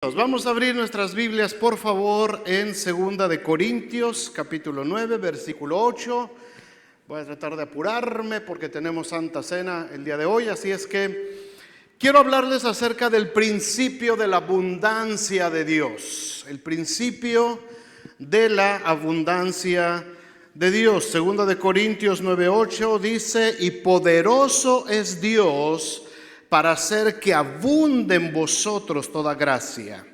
Vamos a abrir nuestras Biblias, por favor, en 2 capítulo 9, versículo 8. Voy a tratar de apurarme porque tenemos Santa Cena el día de hoy, así es que quiero hablarles acerca del principio de la abundancia de Dios. El principio de la abundancia de Dios. 2 Corintios 9, 8 dice: y poderoso es Dios para hacer que abunde en vosotros toda gracia,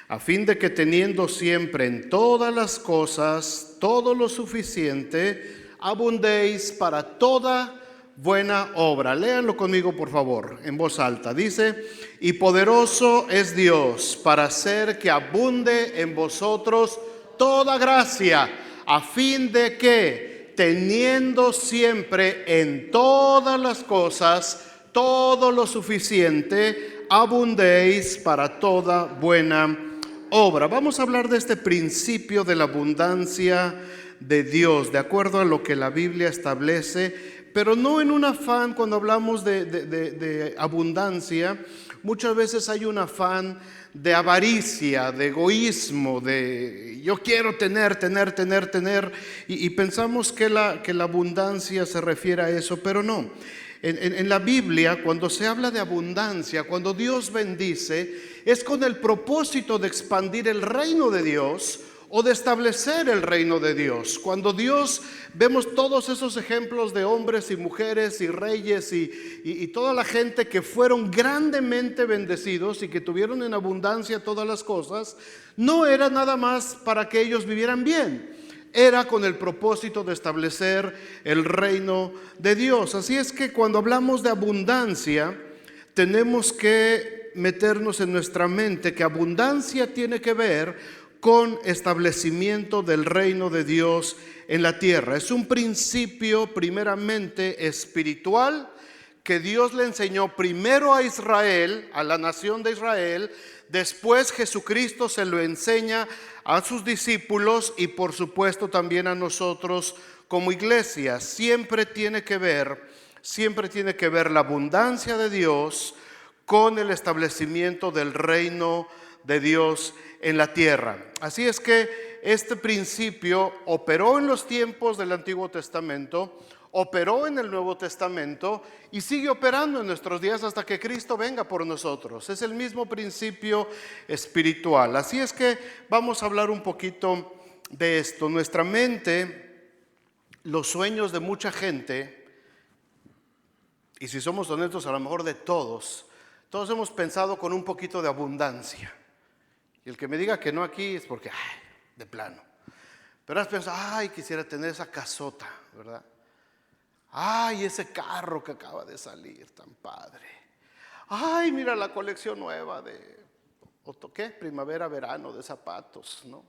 a fin de que teniendo siempre en todas las cosas todo lo suficiente, abundéis para toda buena obra. Léanlo conmigo, por favor, en voz alta. Dice: y poderoso es Dios para hacer que abunde en vosotros toda gracia, a fin de que teniendo siempre en todas las cosas todo lo suficiente, abundéis para toda buena obra. Vamos a hablar de este principio de la abundancia de Dios, de acuerdo a lo que la Biblia establece, pero no en un afán. Cuando hablamos de abundancia, muchas veces hay un afán de avaricia, de egoísmo, de yo quiero tener, y pensamos que la abundancia se refiere a eso, pero no. En la Biblia, cuando se habla de abundancia, cuando Dios bendice, es con el propósito de expandir el reino de Dios o de establecer el reino de Dios. Cuando Dios, vemos todos esos ejemplos de hombres y mujeres y reyes y toda la gente que fueron grandemente bendecidos y que tuvieron en abundancia todas las cosas, no era nada más para que ellos vivieran bien. Era con el propósito de establecer el reino de Dios. Así es que cuando hablamos de abundancia, tenemos que meternos en nuestra mente que abundancia tiene que ver con establecimiento del reino de Dios en la tierra. Es un principio primeramente espiritual que Dios le enseñó primero a Israel, a la nación de Israel. Después Jesucristo se lo enseña a sus discípulos y por supuesto también a nosotros como iglesia. Siempre tiene que ver la abundancia de Dios con el establecimiento del reino de Dios en la tierra. Así es que este principio operó en los tiempos del Antiguo Testamento, operó en el Nuevo Testamento y sigue operando en nuestros días hasta que Cristo venga por nosotros. Es el mismo principio espiritual. Así es que vamos a hablar un poquito de esto. Nuestra mente, los sueños de mucha gente, y si somos honestos, a lo mejor de todos hemos pensado con un poquito de abundancia. Y el que me diga que no aquí es porque, de plano. Pero has pensado, quisiera tener esa casota, ¿verdad? Ese carro que acaba de salir, tan padre. Mira la colección nueva de, primavera, verano, de zapatos, ¿no?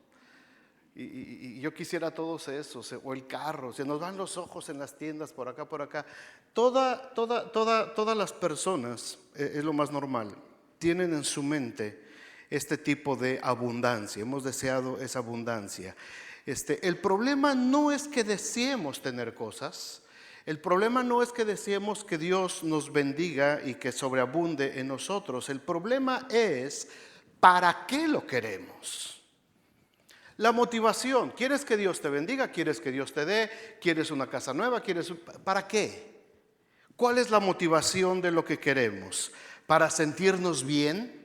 Y yo quisiera todos esos, o el carro. Se nos van los ojos en las tiendas, por acá, por acá. Todas las personas, es lo más normal, tienen en su mente este tipo de abundancia. Hemos deseado esa abundancia. El problema no es que deseemos tener cosas. El problema no es que deseemos que Dios nos bendiga y que sobreabunde en nosotros. El problema es ¿para qué lo queremos? La motivación. ¿Quieres que Dios te bendiga? ¿Quieres que Dios te dé? ¿Quieres una casa nueva? ¿Para qué? ¿Cuál es la motivación de lo que queremos? ¿Para sentirnos bien?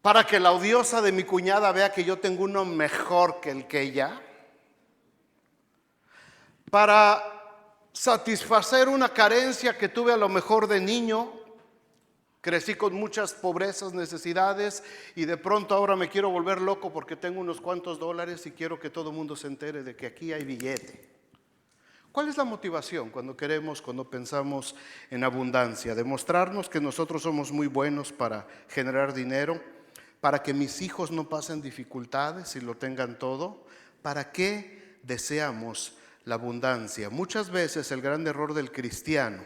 ¿Para que la odiosa de mi cuñada vea que yo tengo uno mejor que el que ella? ¿Para satisfacer una carencia que tuve a lo mejor de niño? Crecí con muchas pobrezas, necesidades, y de pronto ahora me quiero volver loco porque tengo unos cuantos dólares y quiero que todo el mundo se entere de que aquí hay billete. ¿Cuál es la motivación cuando pensamos en abundancia? ¿Demostrarnos que nosotros somos muy buenos para generar dinero? ¿Para que mis hijos no pasen dificultades y lo tengan todo? ¿Para qué deseamos la abundancia? Muchas veces el gran error del cristiano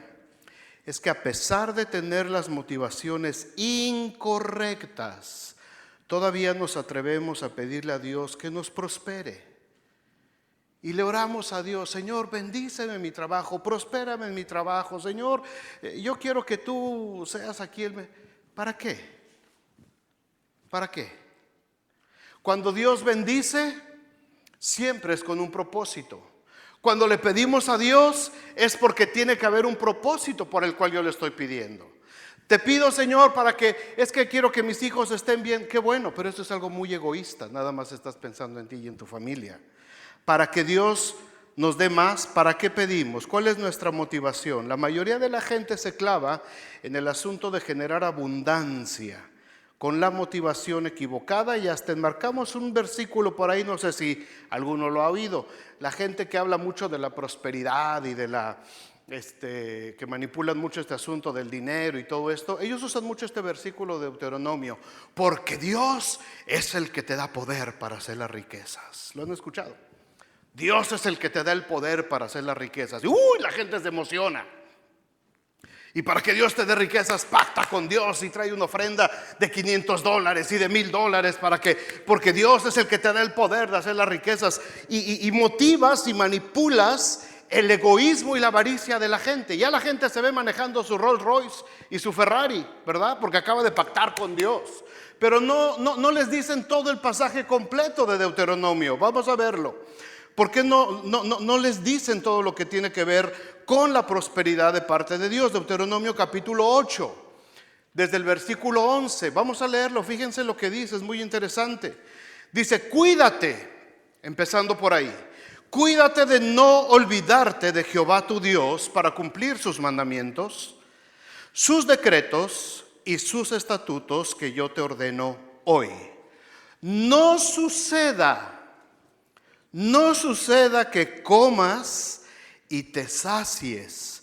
es que a pesar de tener las motivaciones incorrectas, todavía nos atrevemos a pedirle a Dios que nos prospere. Y le oramos a Dios: Señor, bendíceme en mi trabajo, prospérame en mi trabajo, Señor, yo quiero que tú seas aquí. ¿Para qué? ¿Para qué? Cuando Dios bendice, siempre es con un propósito. Cuando le pedimos a Dios es porque tiene que haber un propósito por el cual yo le estoy pidiendo. Te pido, Señor, para que, es que quiero que mis hijos estén bien. Qué bueno, pero eso es algo muy egoísta. Nada más estás pensando en ti y en tu familia. Para que Dios nos dé más, ¿para qué pedimos? ¿Cuál es nuestra motivación? La mayoría de la gente se clava en el asunto de generar abundancia con la motivación equivocada, y hasta enmarcamos un versículo por ahí, no sé si alguno lo ha oído. La gente que habla mucho de la prosperidad y de que manipulan mucho este asunto del dinero y todo esto, ellos usan mucho este versículo de Deuteronomio, porque Dios es el que te da poder para hacer las riquezas. ¿Lo han escuchado? Dios es el que te da el poder para hacer las riquezas. La gente se emociona. Y para que Dios te dé riquezas, pacta con Dios y trae una ofrenda de $500 y de $1,000 porque Dios es el que te da el poder de hacer las riquezas. Y motivas y manipulas el egoísmo y la avaricia de la gente. Ya la gente se ve manejando su Rolls Royce y su Ferrari, ¿verdad? Porque acaba de pactar con Dios. Pero no les dicen todo el pasaje completo de Deuteronomio. Vamos a verlo. ¿Por qué no les dicen todo lo que tiene que ver con la prosperidad de parte de Dios? Deuteronomio capítulo 8, desde el versículo 11. Vamos a leerlo, fíjense lo que dice, es muy interesante. Dice, cuídate, empezando por ahí. Cuídate de no olvidarte de Jehová tu Dios para cumplir sus mandamientos, sus decretos y sus estatutos que yo te ordeno hoy. No suceda que comas y te sacies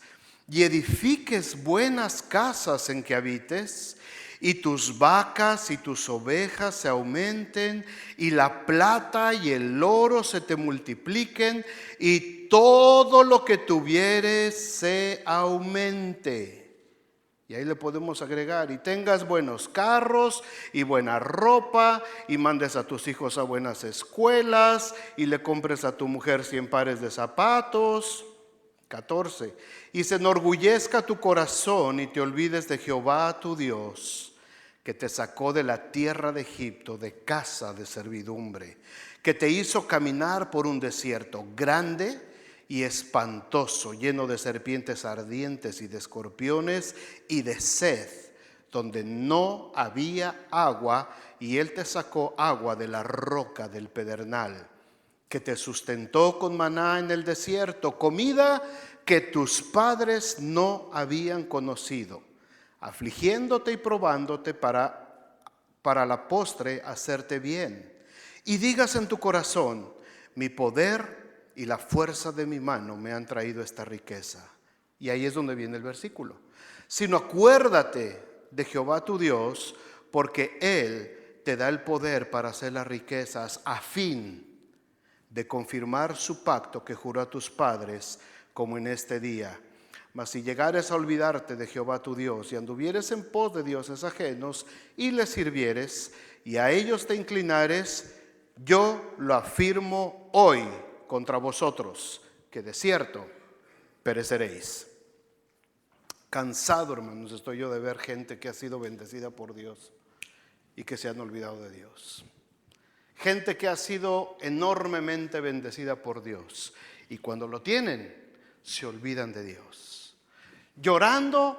y edifiques buenas casas en que habites, y tus vacas y tus ovejas se aumenten, y la plata y el oro se te multipliquen, y todo lo que tuvieres se aumente. Y ahí le podemos agregar, y tengas buenos carros y buena ropa, y mandes a tus hijos a buenas escuelas, y le compres a tu mujer 100 pares de zapatos. 14. Y se enorgullezca tu corazón y te olvides de Jehová tu Dios, que te sacó de la tierra de Egipto, de casa de servidumbre, que te hizo caminar por un desierto grande y espantoso, lleno de serpientes ardientes y de escorpiones y de sed, donde no había agua, y él te sacó agua de la roca del pedernal, que te sustentó con maná en el desierto, comida que tus padres no habían conocido, afligiéndote y probándote para la postre hacerte bien. Y digas en tu corazón, mi poder y la fuerza de mi mano me han traído esta riqueza. Y ahí es donde viene el versículo. Sino acuérdate de Jehová tu Dios, porque Él te da el poder para hacer las riquezas, a fin de confirmar su pacto que juró a tus padres, como en este día. Mas si llegares a olvidarte de Jehová tu Dios, y anduvieres en pos de dioses ajenos, y les sirvieres, y a ellos te inclinares, yo lo afirmo hoy contra vosotros, que de cierto pereceréis. Cansado, hermanos, estoy yo de ver gente que ha sido bendecida por Dios y que se han olvidado de Dios. Gente que ha sido enormemente bendecida por Dios, y cuando lo tienen, se olvidan de Dios. Llorando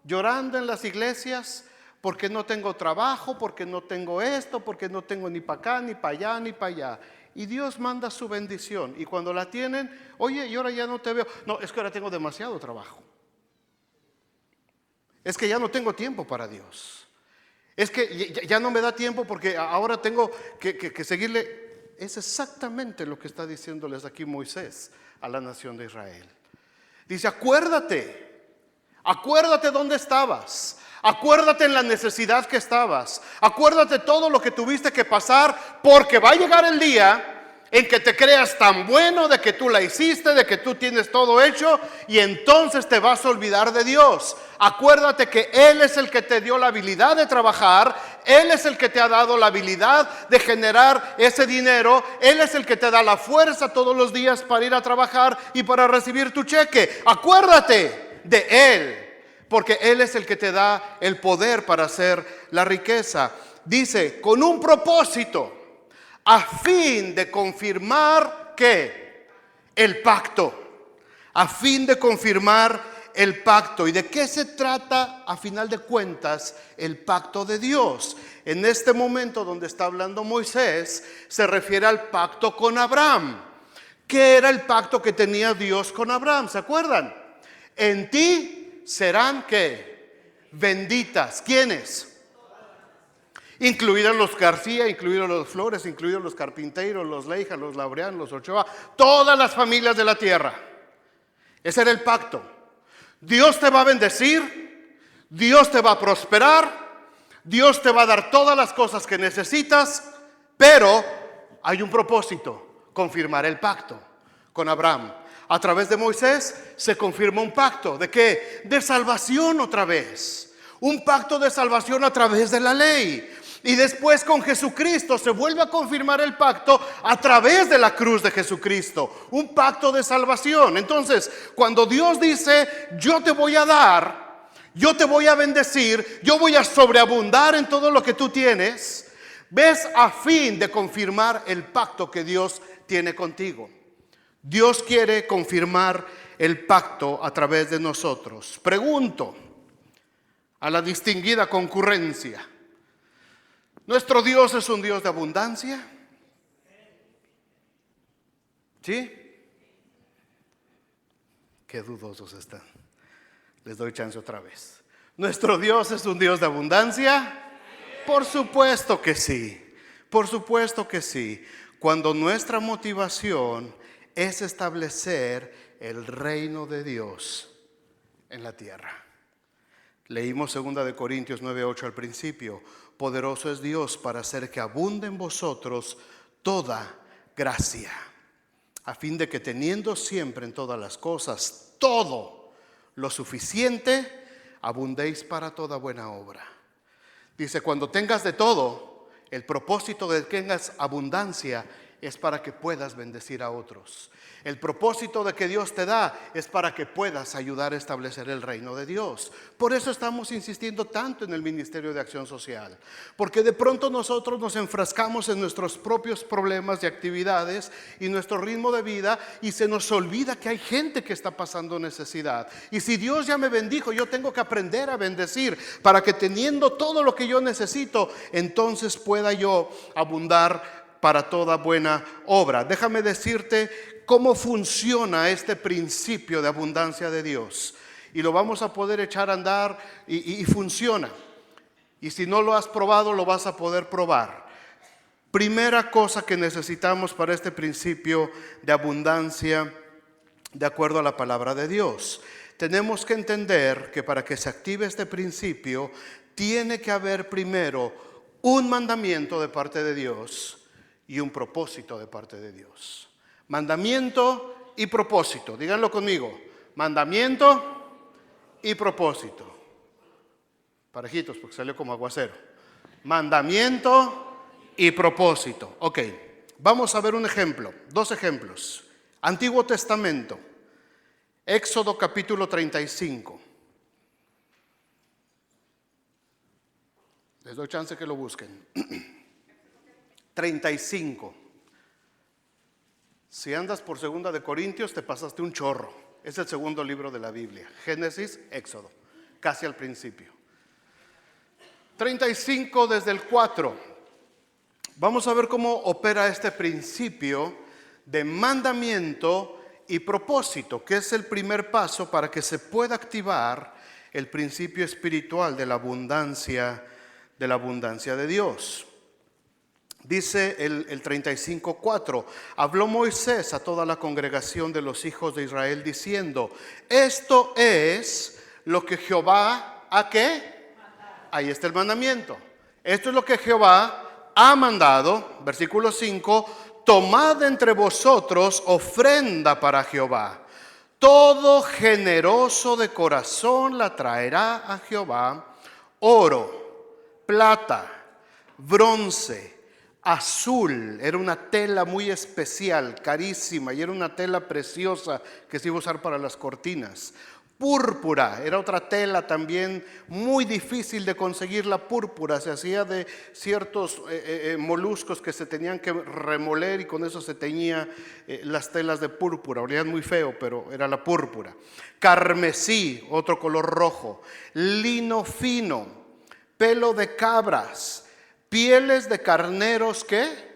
en las iglesias, porque no tengo trabajo, porque no tengo esto, porque no tengo ni para acá, ni para allá, ni para allá. Y Dios manda su bendición, y cuando la tienen, oye, y ahora ya no te veo. No, es que ahora tengo demasiado trabajo. Es que ya no tengo tiempo para Dios. Es que ya no me da tiempo porque ahora tengo que seguirle. Es exactamente lo que está diciéndoles aquí Moisés a la nación de Israel. Dice, acuérdate dónde estabas. Acuérdate en la necesidad que estabas. Acuérdate todo lo que tuviste que pasar, porque va a llegar el día en que te creas tan bueno de que tú la hiciste, de que tú tienes todo hecho, y entonces te vas a olvidar de Dios. Acuérdate que Él es el que te dio la habilidad de trabajar, Él es el que te ha dado la habilidad de generar ese dinero, Él es el que te da la fuerza todos los días para ir a trabajar y para recibir tu cheque. Acuérdate de Él, porque Él es el que te da el poder para hacer la riqueza. dice, con un propósito, a fin de confirmar, ¿qué? El pacto. A fin de confirmar el pacto. ¿Y de qué se trata a final de cuentas el pacto de Dios? En este momento donde está hablando Moisés, se refiere al pacto con Abraham. ¿Qué era el pacto que tenía Dios con Abraham? ¿Se acuerdan? En ti serán, ¿qué? Benditas. ¿Quiénes? Incluidos los García, incluidos los Flores, incluidos los Carpinteiros, los Leija, los Laureán, los Ochoa, todas las familias de la tierra. Ese era el pacto. Dios te va a bendecir, Dios te va a prosperar, Dios te va a dar todas las cosas que necesitas, pero hay un propósito: confirmar el pacto con Abraham. A través de Moisés se confirma un pacto. ¿De qué? De salvación otra vez. Un pacto de salvación a través de la ley. Y después con Jesucristo se vuelve a confirmar el pacto a través de la cruz de Jesucristo. Un pacto de salvación. Entonces, cuando Dios dice, yo te voy a dar, yo te voy a bendecir, yo voy a sobreabundar en todo lo que tú tienes, ves, a fin de confirmar el pacto que Dios tiene contigo. Dios quiere confirmar el pacto a través de nosotros. Pregunto a la distinguida concurrencia: ¿nuestro Dios es un Dios de abundancia? ¿Sí? Qué dudosos están. Les doy chance otra vez. ¿Nuestro Dios es un Dios de abundancia? Por supuesto que sí. Por supuesto que sí. Cuando nuestra motivación es establecer el reino de Dios en la tierra. Leímos 2 de Corintios 9:8 al principio. Poderoso es Dios para hacer que abunde en vosotros toda gracia, a fin de que teniendo siempre en todas las cosas todo lo suficiente, abundéis para toda buena obra. Dice, cuando tengas de todo, el propósito de que tengas abundancia es para que puedas bendecir a otros. El propósito de que Dios te da es para que puedas ayudar a establecer el reino de Dios. Por eso estamos insistiendo tanto en el Ministerio de Acción Social. Porque de pronto nosotros nos enfrascamos en nuestros propios problemas y actividades y nuestro ritmo de vida, y se nos olvida que hay gente que está pasando necesidad. Y si Dios ya me bendijo, yo tengo que aprender a bendecir para que, teniendo todo lo que yo necesito, entonces pueda yo abundar para toda buena obra. Déjame decirte cómo funciona este principio de abundancia de Dios. Y lo vamos a poder echar a andar y funciona. Y si no lo has probado, lo vas a poder probar. Primera cosa que necesitamos para este principio de abundancia, de acuerdo a la palabra de Dios, tenemos que entender que para que se active este principio, tiene que haber primero un mandamiento de parte de Dios y un propósito de parte de Dios. Mandamiento y propósito. Díganlo conmigo. Mandamiento y propósito. Parejitos, porque salió como aguacero. Mandamiento y propósito. Ok, vamos a ver un ejemplo. Dos ejemplos. Antiguo Testamento. Éxodo capítulo 35. Les doy chance que lo busquen. 35. Si andas por 2 de Corintios, te pasaste un chorro. Es el segundo libro de la Biblia. Génesis, Éxodo, casi al principio. 35 desde el 4. Vamos a ver cómo opera este principio de mandamiento y propósito, que es el primer paso para que se pueda activar el principio espiritual de la abundancia de Dios. Dice el 35:4, habló Moisés a toda la congregación de los hijos de Israel diciendo, esto es lo que Jehová, ¿a qué? Ahí está el mandamiento. Esto es lo que Jehová ha mandado, versículo 5, tomad entre vosotros ofrenda para Jehová. Todo generoso de corazón la traerá a Jehová, oro, plata, bronce, azul. Era una tela muy especial, carísima, y era una tela preciosa que se iba a usar para las cortinas. Púrpura, era otra tela también muy difícil de conseguir. La púrpura se hacía de ciertos moluscos que se tenían que remoler y con eso se teñía las telas de púrpura. Olían muy feo, pero era la púrpura. Carmesí, otro color rojo. Lino fino, pelo de cabras, pieles de carneros, ¿qué?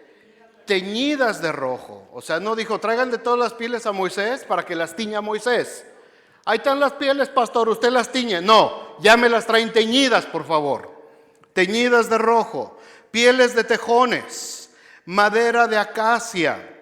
Teñidas de rojo. O sea, no dijo, traigan de todas las pieles a Moisés para que las tiña Moisés. Ahí están las pieles, pastor, usted las tiñe. No, ya me las traen teñidas, por favor. Teñidas de rojo, pieles de tejones, madera de acacia,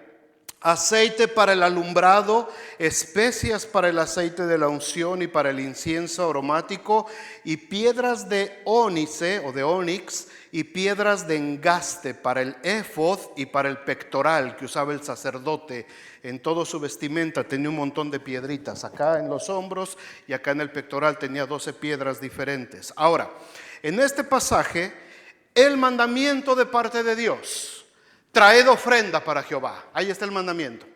aceite para el alumbrado, especias para el aceite de la unción y para el incienso aromático, y piedras de ónice o de ónix y piedras de engaste para el éfod y para el pectoral que usaba el sacerdote. En todo su vestimenta tenía un montón de piedritas, acá en los hombros y acá en el pectoral tenía 12 piedras diferentes. Ahora, en este pasaje, el mandamiento de parte de Dios: traed ofrenda para Jehová. Ahí está el mandamiento.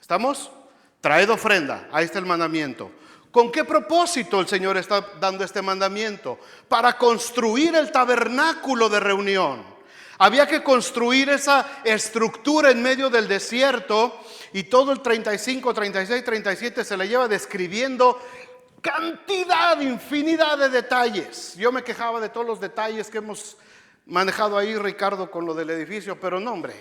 ¿Estamos? Traed ofrenda. Ahí está el mandamiento. ¿Con qué propósito el Señor está dando este mandamiento? Para construir el tabernáculo de reunión. Había que construir esa estructura en medio del desierto, y todo el 35, 36, 37 se le lleva describiendo cantidad, infinidad de detalles. Yo me quejaba de todos los detalles que hemos manejado ahí, Ricardo, con lo del edificio, pero no, hombre,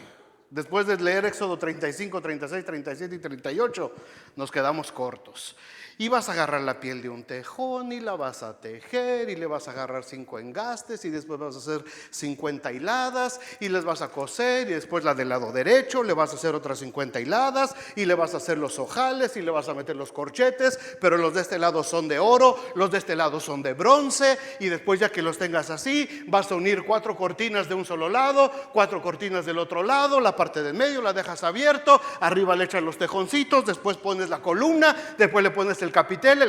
después de leer Éxodo 35, 36, 37 y 38, nos quedamos cortos. Y vas a agarrar la piel de un tejón y la vas a tejer, y le vas a agarrar 5 engastes, y después vas a hacer 50 hiladas y les vas a coser, y después la del lado derecho le vas a hacer otras 50 hiladas y le vas a hacer los ojales y le vas a meter los corchetes, pero los de este lado son de oro, los de este lado son de bronce, y después, ya que los tengas así, vas a unir 4 cortinas de un solo lado, 4 cortinas del otro lado, la parte del medio la dejas abierto, arriba le echas los tejoncitos, después pones la columna, después le pones el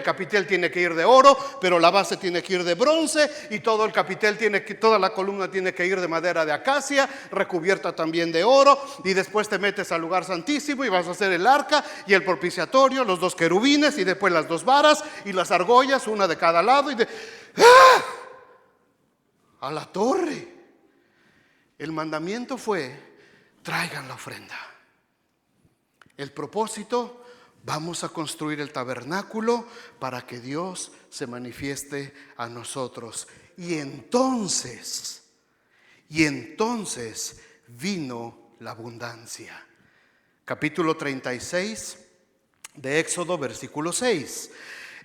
capitel tiene que ir de oro, pero la base tiene que ir de bronce, y todo el capitel toda la columna tiene que ir de madera de acacia, recubierta también de oro, y después te metes al lugar santísimo y vas a hacer el arca y el propiciatorio, los 2 querubines, y después las 2 varas y las argollas, una de cada lado, y ¡ah! A la torre. El mandamiento fue: traigan la ofrenda. El propósito: vamos a construir el tabernáculo para que Dios se manifieste a nosotros. Y entonces vino la abundancia. Capítulo 36 de Éxodo, versículo 6.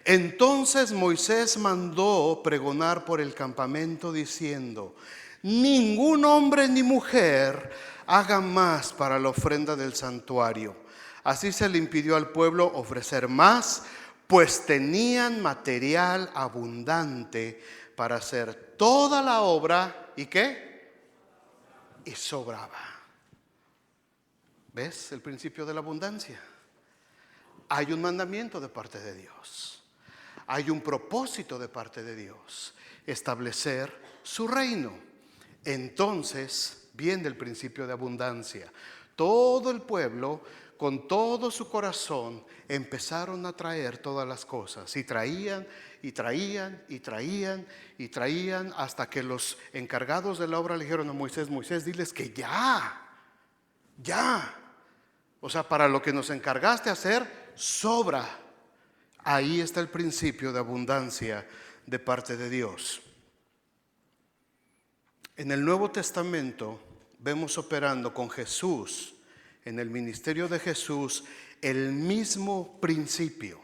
Entonces Moisés mandó pregonar por el campamento diciendo: ningún hombre ni mujer haga más para la ofrenda del santuario. Así se le impidió al pueblo ofrecer más, pues tenían material abundante para hacer toda la obra. ¿Y qué? Y sobraba. ¿Ves el principio de la abundancia? Hay un mandamiento de parte de Dios. Hay un propósito de parte de Dios: establecer su reino. Entonces viene el principio de abundancia. Todo el pueblo, con todo su corazón, empezaron a traer todas las cosas, y traían, y traían, y traían, y traían, hasta que los encargados de la obra le dijeron a Moisés: Moisés, diles que ya. O sea, para lo que nos encargaste hacer, sobra. Ahí está el principio de abundancia de parte de Dios. En el Nuevo Testamento vemos operando con Jesús, en el ministerio de Jesús, el mismo principio,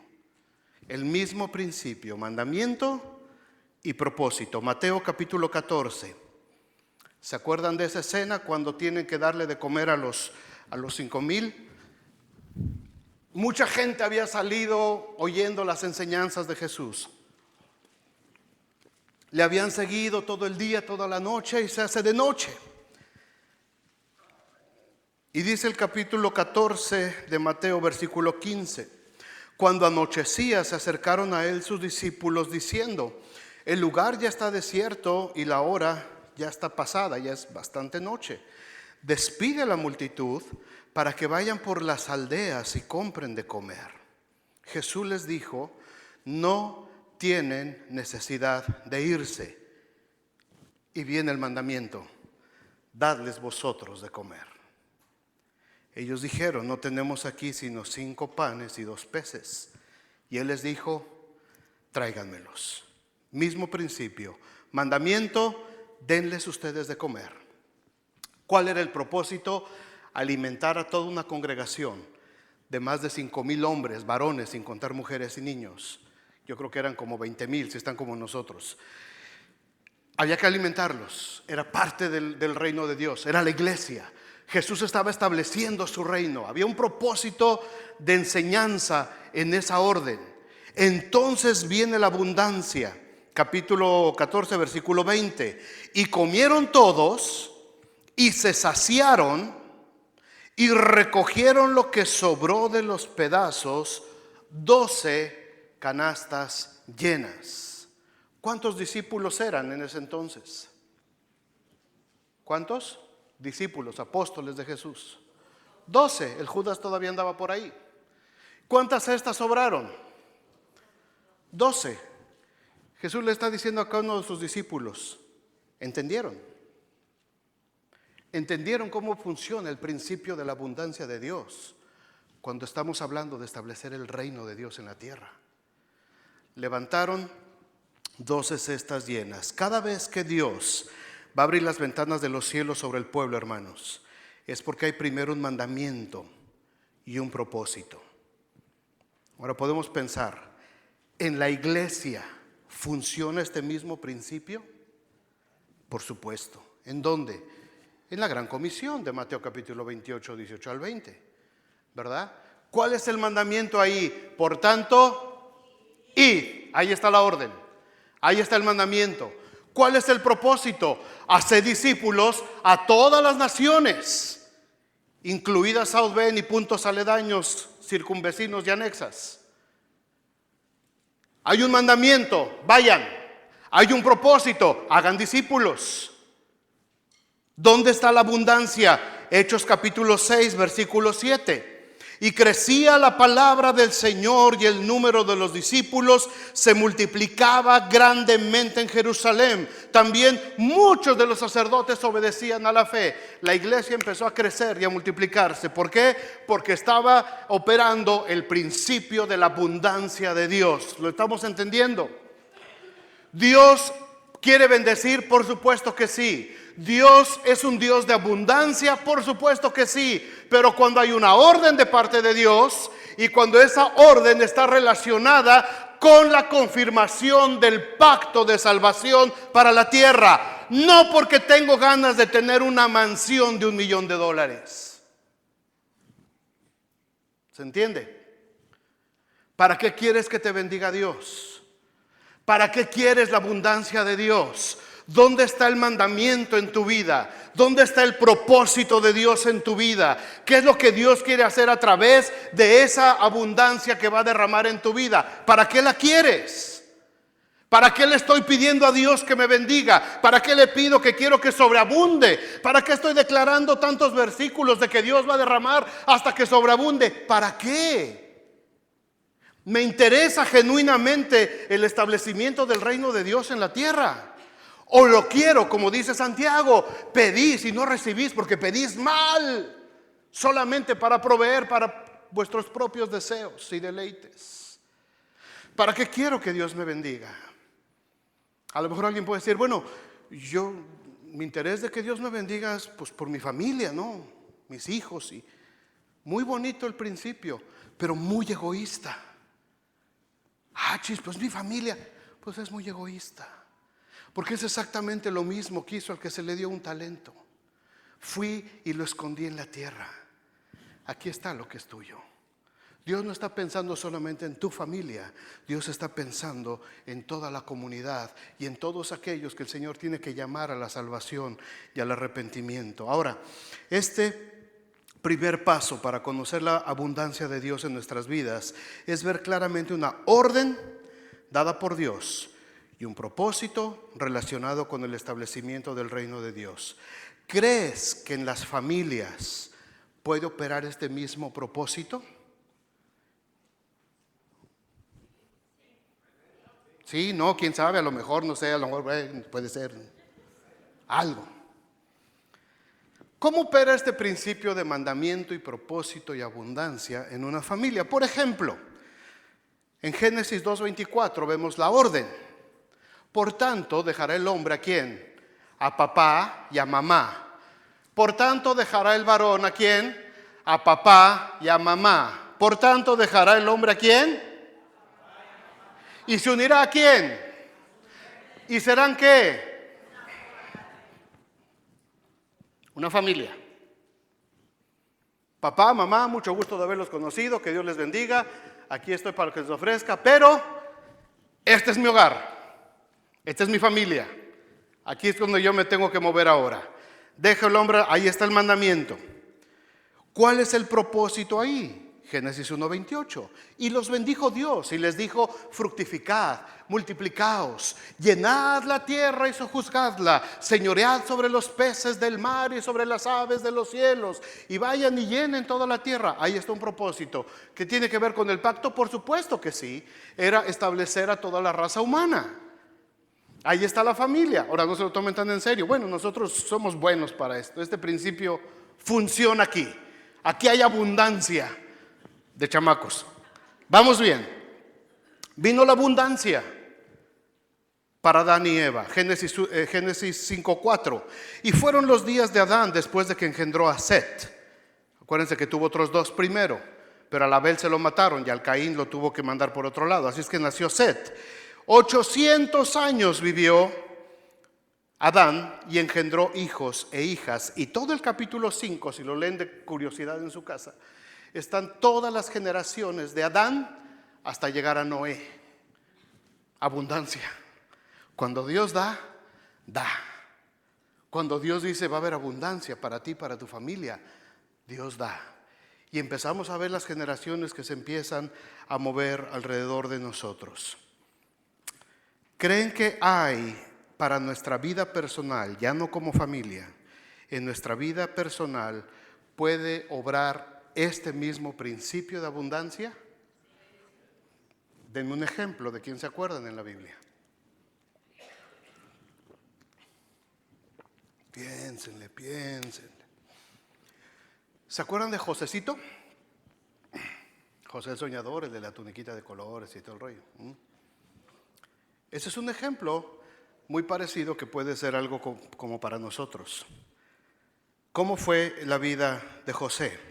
mandamiento y propósito. Mateo capítulo 14. ¿Se acuerdan de esa escena cuando tienen que darle de comer a los 5,000? Mucha gente había salido oyendo las enseñanzas de Jesús. Le habían seguido todo el día, toda la noche, y se hace de noche. Y dice el capítulo 14 de Mateo, versículo 15: cuando anochecía, se acercaron a él sus discípulos diciendo: el lugar ya está desierto y la hora ya está pasada, ya es bastante noche. Despide a la multitud para que vayan por las aldeas y compren de comer. Jesús les dijo: no tienen necesidad de irse. Y viene el mandamiento: dadles vosotros de comer. Ellos dijeron: no tenemos aquí sino 5 panes y 2 peces. Y él les dijo: tráiganmelos. Mismo principio, mandamiento: denles ustedes de comer. ¿Cuál era el propósito? Alimentar a toda una congregación de más de 5,000 hombres, varones, sin contar mujeres y niños. Yo creo que eran como 20,000 si están como nosotros. Había que alimentarlos, era parte del reino de Dios, era la iglesia. Jesús estaba estableciendo su reino, había un propósito de enseñanza en esa orden. Entonces viene la abundancia, capítulo 14, versículo 20. Y comieron todos y se saciaron y recogieron lo que sobró de los pedazos, 12 canastas llenas. ¿Cuántos discípulos eran en ese entonces? ¿Cuántos? Discípulos, apóstoles de Jesús. 12, el Judas todavía andaba por ahí. ¿Cuántas cestas sobraron? 12. Jesús le está diciendo a cada uno de sus discípulos: ¿entendieron? ¿Entendieron cómo funciona el principio de la abundancia de Dios cuando estamos hablando de establecer el reino de Dios en la tierra? Levantaron 12 cestas llenas. Cada vez que Dios va a abrir las ventanas de los cielos sobre el pueblo, hermanos, es porque hay primero un mandamiento y un propósito. Ahora podemos pensar, ¿en la iglesia funciona este mismo principio? Por supuesto. ¿En dónde? En la gran comisión de Mateo capítulo 28, 18 al 20, ¿verdad? ¿Cuál es el mandamiento ahí? Por tanto, id. Ahí está la orden, ahí está el mandamiento. ¿Cuál es el propósito? Hacer discípulos a todas las naciones, incluidas South Bend y puntos aledaños, circunvecinos y anexas. Hay un mandamiento: vayan. Hay un propósito: hagan discípulos. ¿Dónde está la abundancia? Hechos capítulo 6, versículo 7. Y crecía la palabra del Señor y el número de los discípulos se multiplicaba grandemente en Jerusalén. También muchos de los sacerdotes obedecían a la fe. La iglesia empezó a crecer y a multiplicarse. ¿Por qué? Porque estaba operando el principio de la abundancia de Dios. ¿Lo estamos entendiendo? Dios quiere bendecir, por supuesto que sí. Dios es un Dios de abundancia, por supuesto que sí. Pero cuando hay una orden de parte de Dios y cuando esa orden está relacionada con la confirmación del pacto de salvación para la tierra, no porque tengo ganas de tener una mansión de $1,000,000. ¿Se entiende? ¿Para qué quieres que te bendiga Dios? ¿Para qué quieres la abundancia de Dios? ¿Dónde está el mandamiento en tu vida? ¿Dónde está el propósito de Dios en tu vida? ¿Qué es lo que Dios quiere hacer a través de esa abundancia que va a derramar en tu vida? ¿Para qué la quieres? ¿Para qué le estoy pidiendo a Dios que me bendiga? ¿Para qué le pido que quiero que sobreabunde? ¿Para qué estoy declarando tantos versículos de que Dios va a derramar hasta que sobreabunde? ¿Para qué? Me interesa genuinamente el establecimiento del reino de Dios en la tierra. O lo quiero, como dice Santiago: pedís y no recibís porque pedís mal, solamente para proveer para vuestros propios deseos y deleites. ¿Para qué quiero que Dios me bendiga? A lo mejor alguien puede decir: bueno, mi interés de que Dios me bendiga es pues por mi familia, ¿no? Mis hijos. Y muy bonito el principio, pero muy egoísta. Pues mi familia, pues es muy egoísta. Porque es exactamente lo mismo que hizo al que se le dio un talento. Fui y lo escondí en la tierra. Aquí está lo que es tuyo. Dios no está pensando solamente en tu familia. Dios está pensando en toda la comunidad y en todos aquellos que el Señor tiene que llamar a la salvación y al arrepentimiento. Ahora, este primer paso para conocer la abundancia de Dios en nuestras vidas es ver claramente una orden dada por Dios y un propósito relacionado con el establecimiento del reino de Dios. ¿Crees que en las familias puede operar este mismo propósito? Sí, no, quién sabe, a lo mejor, no sé, a lo mejor puede ser algo. ¿Cómo opera este principio de mandamiento y propósito y abundancia en una familia? Por ejemplo, en Génesis 2:24 vemos la orden. Por tanto, dejará el hombre ¿a quién? A papá y a mamá. Por tanto, dejará el varón ¿a quién? A papá y a mamá. Por tanto, dejará el hombre ¿a quién? ¿Y se unirá a quién? ¿Y serán qué? Una familia. Papá, mamá, mucho gusto de haberlos conocido, que Dios les bendiga. Aquí estoy para lo que les ofrezca, pero este es mi hogar, esta es mi familia. Aquí es donde yo me tengo que mover ahora. Deja el hombre, ahí está el mandamiento. ¿Cuál es el propósito ahí? Génesis 1:28. Y los bendijo Dios y les dijo: fructificad, multiplicaos, llenad la tierra y sojuzgadla, señoread sobre los peces del mar y sobre las aves de los cielos, y vayan y llenen toda la tierra. Ahí está un propósito. ¿Que tiene que ver con el pacto? Por supuesto que sí. Era establecer a toda la raza humana. Ahí está la familia. Ahora no se lo tomen tan en serio. Bueno, nosotros somos buenos para esto. Este principio funciona aquí. Aquí hay abundancia de chamacos. Vamos bien. Vino la abundancia para Adán y Eva. Génesis 5:4. Y fueron los días de Adán después de que engendró a Set. Acuérdense que tuvo otros dos primero, pero al Abel se lo mataron y al Caín lo tuvo que mandar por otro lado. Así es que nació Set. 800 años vivió Adán y engendró hijos e hijas. Y todo el capítulo 5, si lo leen de curiosidad en su casa, están todas las generaciones de Adán hasta llegar a Noé. Abundancia. Cuando Dios da, da. Cuando Dios dice va a haber abundancia para ti, para tu familia, Dios da. Y empezamos a ver las generaciones que se empiezan a mover alrededor de nosotros. ¿Creen que hay para nuestra vida personal, ya no como familia, en nuestra vida personal puede obrar este mismo principio de abundancia? Denme un ejemplo de quién se acuerdan en la Biblia. Piénsenle. ¿Se acuerdan de Josecito? José el soñador, el de la tuniquita de colores y todo el rollo. Ese es un ejemplo muy parecido que puede ser algo como para nosotros. ¿Cómo fue la vida de José?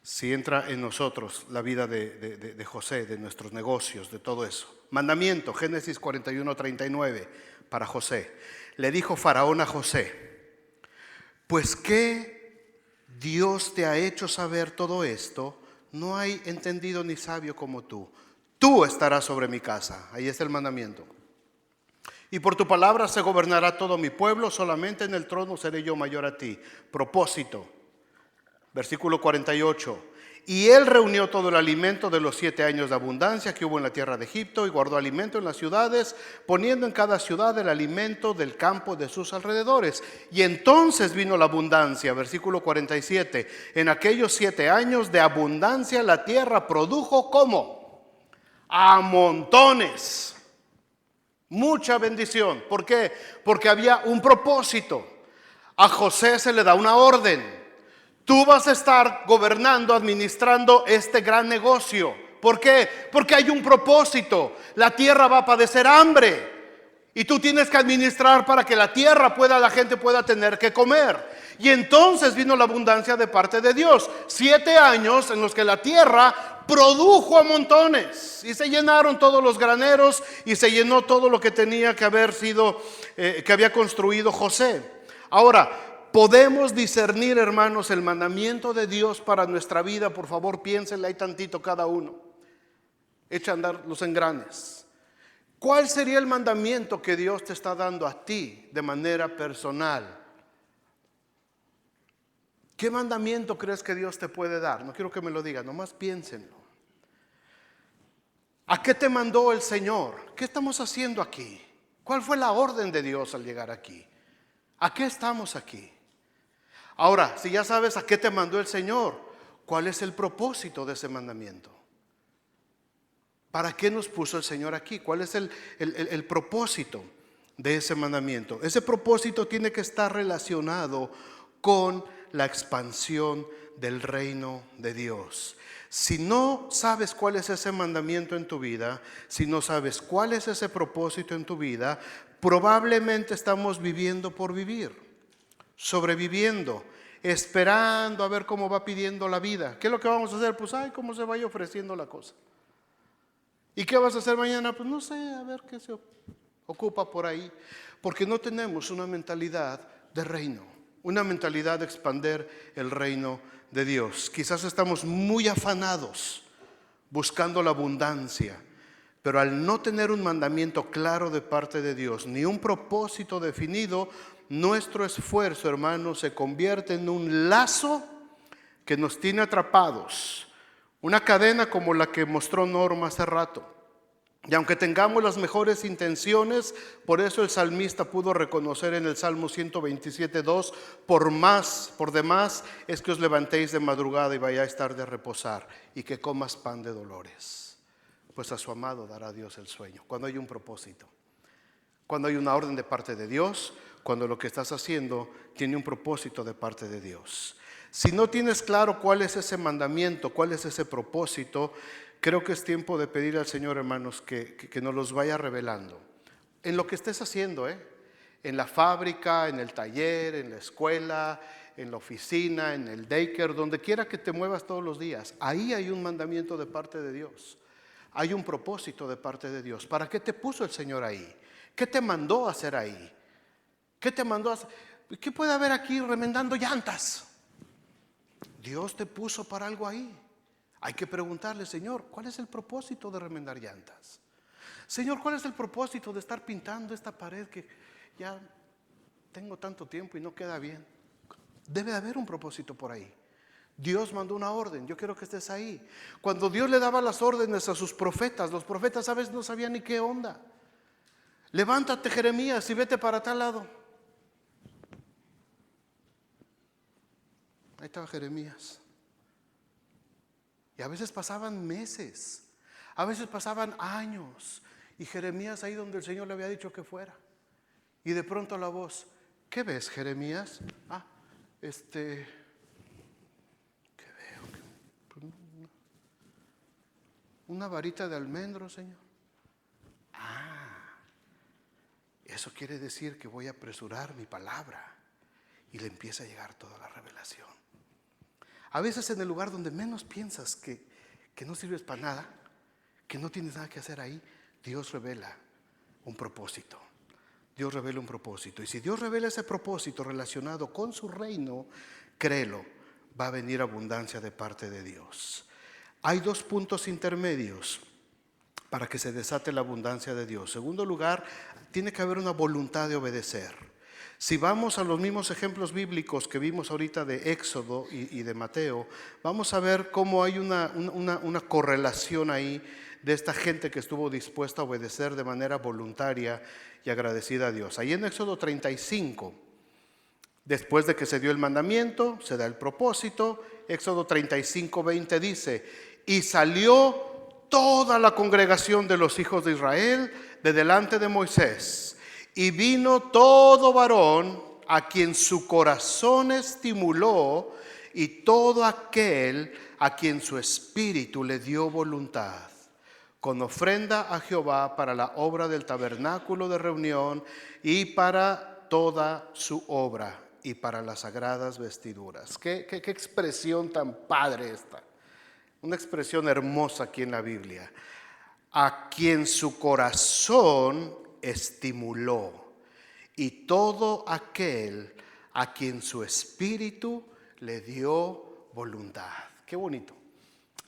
Si entra en nosotros la vida de José, de nuestros negocios, de todo eso. Mandamiento, Génesis 41:39 para José. Le dijo Faraón a José: pues ¿qué Dios te ha hecho saber todo esto? No hay entendido ni sabio como tú. Tú estarás sobre mi casa. Ahí está el mandamiento. Y por tu palabra se gobernará todo mi pueblo, solamente en el trono seré yo mayor a ti. Propósito, versículo 48. Y él reunió todo el alimento de los 7 años de abundancia que hubo en la tierra de Egipto y guardó alimento en las ciudades, poniendo en cada ciudad el alimento del campo de sus alrededores. Y entonces vino la abundancia, versículo 47. En aquellos 7 años de abundancia la tierra produjo ¿cómo? A montones. Mucha bendición. ¿Por qué? Porque había un propósito. A José se le da una orden. Tú vas a estar gobernando, administrando este gran negocio. ¿Por qué? Porque hay un propósito. La tierra va a padecer hambre y tú tienes que administrar para que la gente pueda tener que comer. Y entonces vino la abundancia de parte de Dios. 7 años en los que la tierra produjo a montones y se llenaron todos los graneros y se llenó todo lo que tenía que haber sido, que había construido José. Ahora, podemos discernir, hermanos, el mandamiento de Dios para nuestra vida. Por favor, piénsenle ahí tantito cada uno. Echa a andar los engranes. ¿Cuál sería el mandamiento que Dios te está dando a ti de manera personal? ¿Qué mandamiento crees que Dios te puede dar? No quiero que me lo digas, nomás piénsenlo. ¿A qué te mandó el Señor? ¿Qué estamos haciendo aquí? ¿Cuál fue la orden de Dios al llegar aquí? ¿A qué estamos aquí? Ahora, si ya sabes a qué te mandó el Señor, ¿cuál es el propósito de ese mandamiento? ¿Para qué nos puso el Señor aquí? ¿Cuál es el propósito de ese mandamiento? Ese propósito tiene que estar relacionado con la expansión del reino de Dios. Si no sabes cuál es ese mandamiento en tu vida, si no sabes cuál es ese propósito en tu vida, probablemente estamos viviendo por vivir, sobreviviendo, esperando a ver cómo va pidiendo la vida. ¿Qué es lo que vamos a hacer? Pues cómo se vaya ofreciendo la cosa. ¿Y qué vas a hacer mañana? Pues no sé, a ver qué se ocupa por ahí. Porque no tenemos una mentalidad de reino, una mentalidad de expander el reino de Dios. Quizás estamos muy afanados buscando la abundancia, pero al no tener un mandamiento claro de parte de Dios, ni un propósito definido, nuestro esfuerzo, hermanos, se convierte en un lazo que nos tiene atrapados. Una cadena como la que mostró Norma hace rato. Y aunque tengamos las mejores intenciones, por eso el salmista pudo reconocer en el Salmo 127:2, por demás es que os levantéis de madrugada y vayáis tarde a reposar, y que comas pan de dolores. Pues a su amado dará Dios el sueño. Cuando hay un propósito, cuando hay una orden de parte de Dios, cuando lo que estás haciendo tiene un propósito de parte de Dios. Si no tienes claro cuál es ese mandamiento, cuál es ese propósito, creo que es tiempo de pedir al Señor, hermanos, que nos los vaya revelando. En lo que estés haciendo, en la fábrica, en el taller, en la escuela, en la oficina, en el daycare, donde quiera que te muevas todos los días, ahí hay un mandamiento de parte de Dios. Hay un propósito de parte de Dios. ¿Para qué te puso el Señor ahí? ¿Qué te mandó a hacer ahí? ¿Qué te mandó a hacer? ¿Qué puede haber aquí remendando llantas? Dios te puso para algo ahí. Hay que preguntarle, Señor, ¿cuál es el propósito de remendar llantas? Señor, ¿cuál es el propósito de estar pintando esta pared que ya tengo tanto tiempo y no queda bien? Debe haber un propósito por ahí. Dios mandó una orden, yo quiero que estés ahí. Cuando Dios le daba las órdenes a sus profetas, los profetas a veces no sabían ni qué onda. Levántate, Jeremías, y vete para tal lado. Ahí estaba Jeremías. Y a veces pasaban meses, a veces pasaban años, y Jeremías ahí donde el Señor le había dicho que fuera. Y de pronto la voz, ¿qué ves, Jeremías? ¿Qué veo? Una varita de almendro, Señor. Eso quiere decir que voy a apresurar mi palabra. Y le empieza a llegar toda la revelación. A veces en el lugar donde menos piensas que no sirves para nada, que no tienes nada que hacer ahí, Dios revela un propósito. Dios revela un propósito. Y si Dios revela ese propósito relacionado con su reino, créelo, va a venir abundancia de parte de Dios. Hay dos puntos intermedios para que se desate la abundancia de Dios. En segundo lugar, tiene que haber una voluntad de obedecer. Si vamos a los mismos ejemplos bíblicos que vimos ahorita de Éxodo y de Mateo, vamos a ver cómo hay una correlación ahí de esta gente que estuvo dispuesta a obedecer de manera voluntaria y agradecida a Dios. Ahí en Éxodo 35, después de que se dio el mandamiento, se da el propósito. Éxodo 35:20 dice, y salió toda la congregación de los hijos de Israel de delante de Moisés. Y vino todo varón a quien su corazón estimuló y todo aquel a quien su espíritu le dio voluntad, con ofrenda a Jehová para la obra del tabernáculo de reunión y para toda su obra y para las sagradas vestiduras. ¿Qué expresión tan padre esta? Una expresión hermosa aquí en la Biblia. A quien su corazón estimuló y todo aquel a quien su espíritu le dio voluntad. Qué bonito.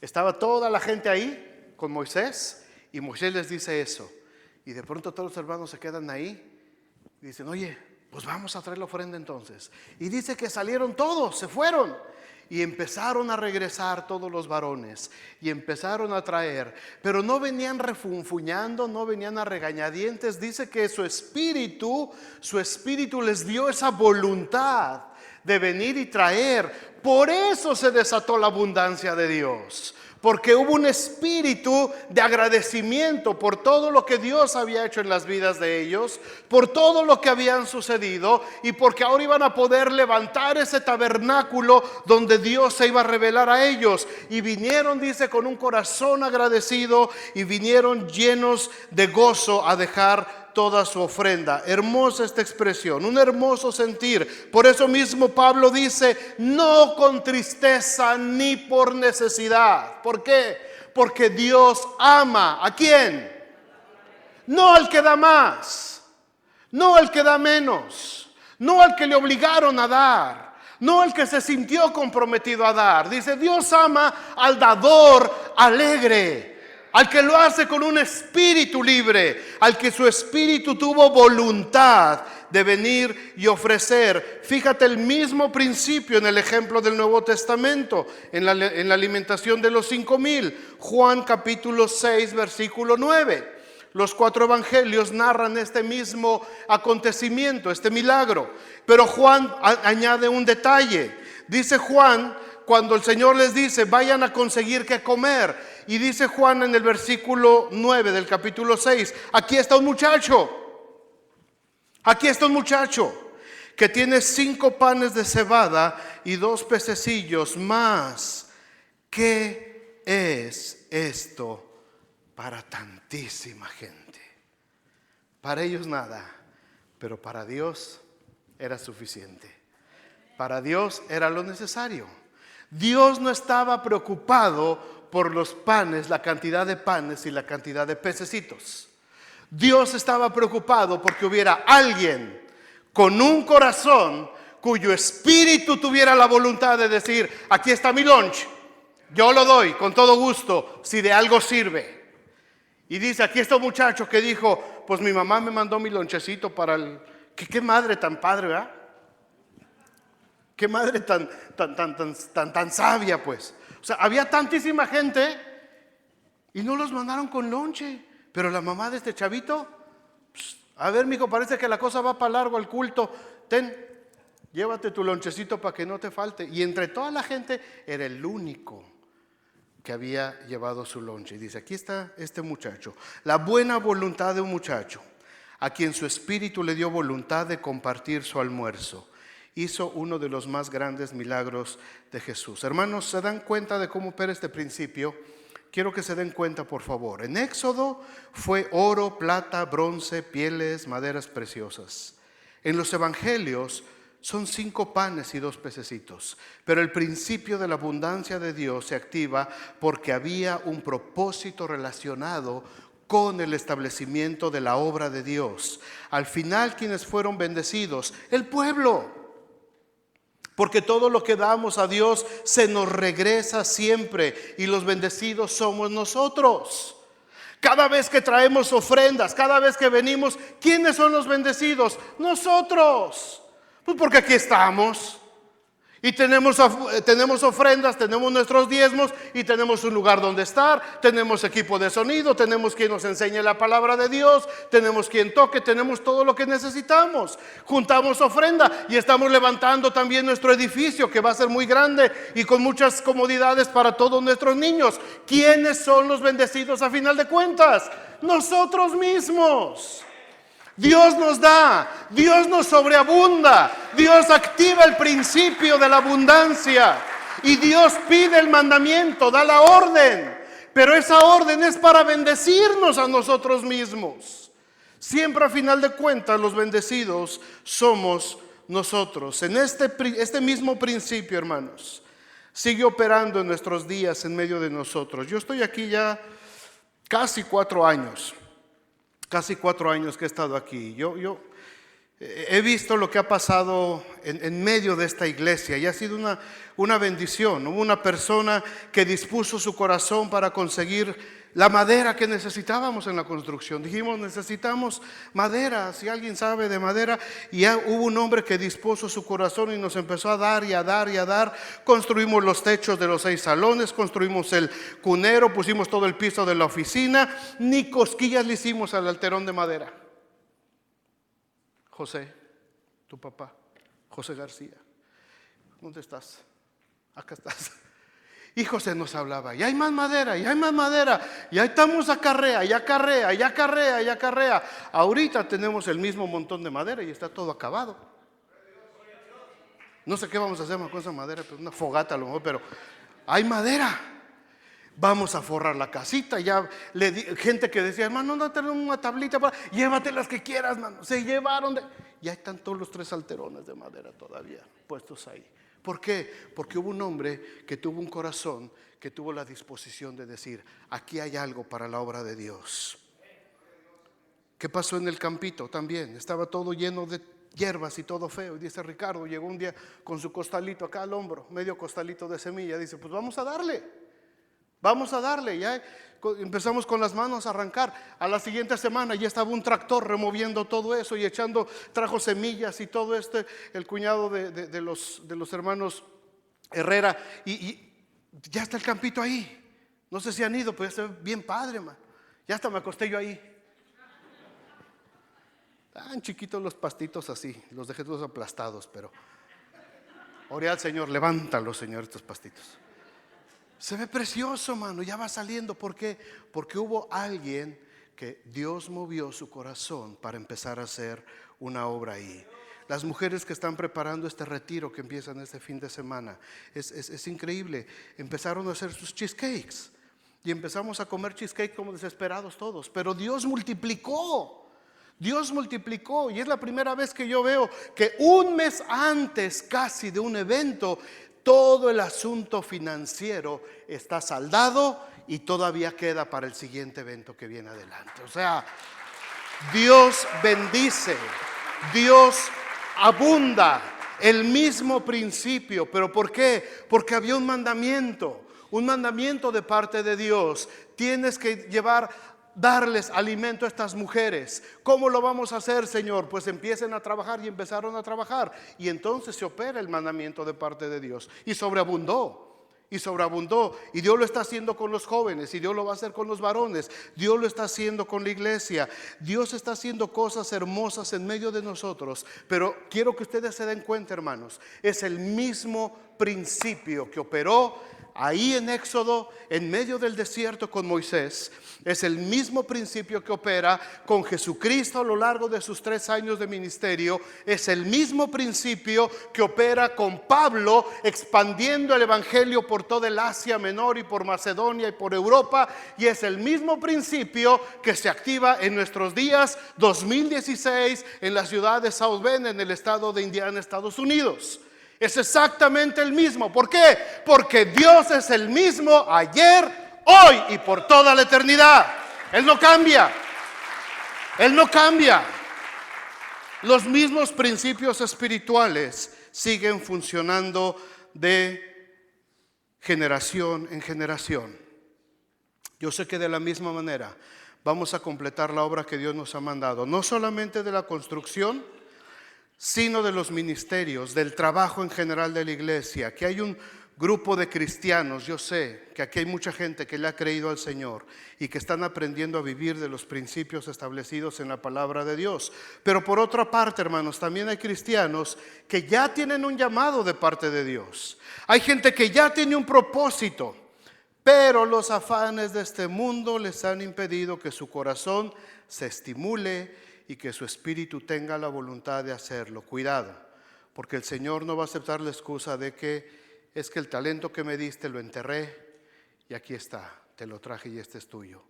Estaba toda la gente ahí con Moisés y Moisés les dice eso. Y de pronto todos los hermanos se quedan ahí y dicen, oye, pues vamos a traer la ofrenda entonces. Y dice que salieron todos, se fueron. Y empezaron a regresar todos los varones y empezaron a traer, pero no venían refunfuñando, no venían a regañadientes. Dice que su espíritu les dio esa voluntad de venir y traer. Por eso se desató la abundancia de Dios, porque hubo un espíritu de agradecimiento por todo lo que Dios había hecho en las vidas de ellos, por todo lo que habían sucedido, y porque ahora iban a poder levantar ese tabernáculo donde Dios se iba a revelar a ellos. Y vinieron, dice, con un corazón agradecido, y vinieron llenos de gozo a dejar toda su ofrenda. Hermosa esta expresión, un hermoso sentir. Por eso mismo Pablo dice: no con tristeza ni por necesidad. ¿Por qué? Porque Dios ama. ¿A quién? No al que da más, no al que da menos, no al que le obligaron a dar, no al que se sintió comprometido a dar. Dice: Dios ama al dador alegre, al que lo hace con un espíritu libre, al que su espíritu tuvo voluntad de venir y ofrecer. Fíjate el mismo principio en el ejemplo del Nuevo Testamento, en la alimentación de los 5,000. Juan capítulo 6 versículo 9. Los 4 evangelios narran este mismo acontecimiento, este milagro. Pero Juan añade un detalle. Dice Juan, cuando el Señor les dice: vayan a conseguir qué comer. Y dice Juan en el versículo 9 del capítulo 6: aquí está un muchacho que tiene 5 panes de cebada y 2 pececillos más. ¿Qué es esto para tantísima gente? Para ellos nada, pero para Dios era suficiente. Para Dios era lo necesario. Dios no estaba preocupado por los panes, la cantidad de panes y la cantidad de pececitos. Dios estaba preocupado porque hubiera alguien con un corazón cuyo espíritu tuviera la voluntad de decir: aquí está mi lunch, yo lo doy con todo gusto si de algo sirve. Y dice: aquí está un muchacho que dijo: pues mi mamá me mandó mi lonchecito para el... ¿Qué madre tan padre, ¿verdad? Qué madre tan sabia, pues. O sea, había tantísima gente y no los mandaron con lonche. Pero la mamá de este chavito: a ver, mijo, parece que la cosa va para largo al culto. Ten, llévate tu lonchecito para que no te falte. Y entre toda la gente era el único que había llevado su lonche. Y dice: aquí está este muchacho. La buena voluntad de un muchacho a quien su espíritu le dio voluntad de compartir su almuerzo. Hizo uno de los más grandes milagros de Jesús. Hermanos, ¿se dan cuenta de cómo opera este principio? Quiero que se den cuenta, por favor. En Éxodo fue oro, plata, bronce, pieles, maderas preciosas. En los evangelios son 5 panes y 2 pececitos. Pero el principio de la abundancia de Dios se activa porque había un propósito relacionado con el establecimiento de la obra de Dios. Al final, ¿quiénes fueron bendecidos? El pueblo. Porque todo lo que damos a Dios se nos regresa siempre, y los bendecidos somos nosotros. Cada vez que traemos ofrendas, cada vez que venimos, ¿quiénes son los bendecidos? Nosotros. Pues porque aquí estamos y tenemos ofrendas, tenemos nuestros diezmos y tenemos un lugar donde estar, tenemos equipo de sonido, tenemos quien nos enseñe la palabra de Dios, tenemos quien toque, tenemos todo lo que necesitamos. Juntamos ofrenda y estamos levantando también nuestro edificio, que va a ser muy grande y con muchas comodidades para todos nuestros niños. ¿Quiénes son los bendecidos a final de cuentas? Nosotros mismos. Dios nos da, Dios nos sobreabunda, Dios activa el principio de la abundancia y Dios pide el mandamiento, da la orden, pero esa orden es para bendecirnos a nosotros mismos. Siempre a final de cuentas los bendecidos somos nosotros. En este mismo principio, hermanos, sigue operando en nuestros días en medio de nosotros. Yo estoy aquí ya casi 4 años. Casi 4 años que he estado aquí. Yo he visto lo que ha pasado en medio de esta iglesia y ha sido una bendición. Hubo una persona que dispuso su corazón para conseguir la madera que necesitábamos en la construcción. Dijimos: necesitamos madera, si alguien sabe de madera. Y ya hubo un hombre que dispuso su corazón y nos empezó a dar y a dar y a dar. Construimos los techos de los 6 salones, construimos el cunero, pusimos todo el piso de la oficina. Ni cosquillas le hicimos al alterón de madera. José, tu papá, José García, ¿dónde estás? Acá estás. Y José nos hablaba, y hay más madera, y hay más madera, y ahí estamos acarrea, y acarrea, y acarrea, y acarrea. Ahorita tenemos el mismo montón de madera y está todo acabado. No sé qué vamos a hacer con esa madera, pero una fogata a lo mejor, pero hay madera. Vamos a forrar la casita. Ya gente que decía, hermano, no tenemos una tablita llévate las que quieras, hermano. Se llevaron ya están todos los 3 alterones de madera todavía puestos ahí. ¿Por qué? Porque hubo un hombre que tuvo un corazón, que tuvo la disposición de decir, aquí hay algo para la obra de Dios. ¿Qué pasó en el campito? También estaba todo lleno de hierbas y todo feo. Y dice Ricardo, llegó un día con su costalito acá al hombro, medio costalito de semilla. Dice, pues vamos a darle. Ya empezamos con las manos a arrancar. A la siguiente semana ya estaba un tractor removiendo todo eso y trajo semillas y todo el cuñado de los hermanos Herrera. Y ya está el campito ahí. No sé si han ido, pero ya está bien padre, man. Ya hasta me acosté yo ahí. Tan chiquitos los pastitos así, los dejé todos aplastados, pero oré al Señor, levántalos, Señor, estos pastitos. Se ve precioso, mano, ya va saliendo. ¿Por qué? Porque hubo alguien que Dios movió su corazón para empezar a hacer una obra ahí. Las mujeres que están preparando este retiro que empiezan este fin de semana, es increíble. Empezaron a hacer sus cheesecakes y empezamos a comer cheesecake como desesperados todos, pero Dios multiplicó y es la primera vez que yo veo que un mes antes casi de un evento, todo el asunto financiero está saldado y todavía queda para el siguiente evento que viene adelante. O sea, Dios bendice, Dios abunda, el mismo principio. ¿Pero por qué? Porque había un mandamiento de parte de Dios. Tienes que darles alimento a estas mujeres. ¿Cómo lo vamos a hacer, Señor? Pues empiecen a trabajar. Y empezaron a trabajar. Y entonces se opera el mandamiento de parte de Dios. Y sobreabundó. Y Dios lo está haciendo con los jóvenes. Y Dios lo va a hacer con los varones. Dios lo está haciendo con la iglesia. Dios está haciendo cosas hermosas en medio de nosotros. Pero quiero que ustedes se den cuenta, hermanos. Es el mismo principio que operó ahí en Éxodo, en medio del desierto con Moisés. Es el mismo principio que opera con Jesucristo a lo largo de sus 3 años de ministerio. Es el mismo principio que opera con Pablo expandiendo el evangelio por toda el Asia Menor y por Macedonia y por Europa. Y es el mismo principio que se activa en nuestros días 2016 en la ciudad de South Bend, en el estado de Indiana, Estados Unidos. Es exactamente el mismo. ¿Por qué? Porque Dios es el mismo ayer, hoy y por toda la eternidad. Él no cambia. Los mismos principios espirituales siguen funcionando de generación en generación. Yo sé que de la misma manera vamos a completar la obra que Dios nos ha mandado, no solamente de la construcción, sino de los ministerios, del trabajo en general de la iglesia. Que hay un grupo de cristianos, yo sé que aquí hay mucha gente que le ha creído al Señor y que están aprendiendo a vivir de los principios establecidos en la palabra de Dios. Pero por otra parte, hermanos, también hay cristianos que ya tienen un llamado de parte de Dios. Hay gente que ya tiene un propósito, pero los afanes de este mundo les han impedido que su corazón se estimule y que su espíritu tenga la voluntad de hacerlo. Cuidado, porque el Señor no va a aceptar la excusa de que es que el talento que me diste lo enterré y aquí está, te lo traje y este es tuyo.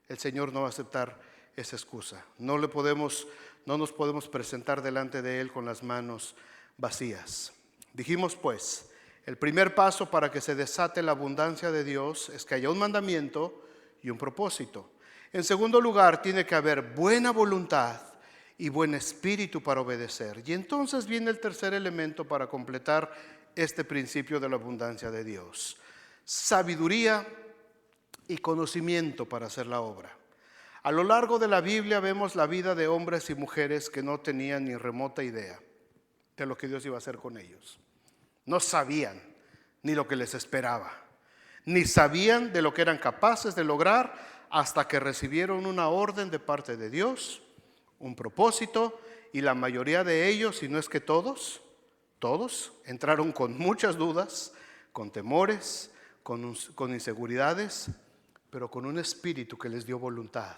El Señor no va a aceptar esa excusa. No nos podemos presentar delante de Él con las manos vacías. Dijimos pues, el primer paso para que se desate la abundancia de Dios es que haya un mandamiento y un propósito. En segundo lugar, tiene que haber buena voluntad y buen espíritu para obedecer. Y entonces viene el tercer elemento para completar este principio de la abundancia de Dios: sabiduría y conocimiento para hacer la obra. A lo largo de la Biblia vemos la vida de hombres y mujeres que no tenían ni remota idea de lo que Dios iba a hacer con ellos. No sabían ni lo que les esperaba, ni sabían de lo que eran capaces de lograr hasta que recibieron una orden de parte de Dios, un propósito, y la mayoría de ellos, si no es que todos entraron con muchas dudas, con temores, con inseguridades, pero con un espíritu que les dio voluntad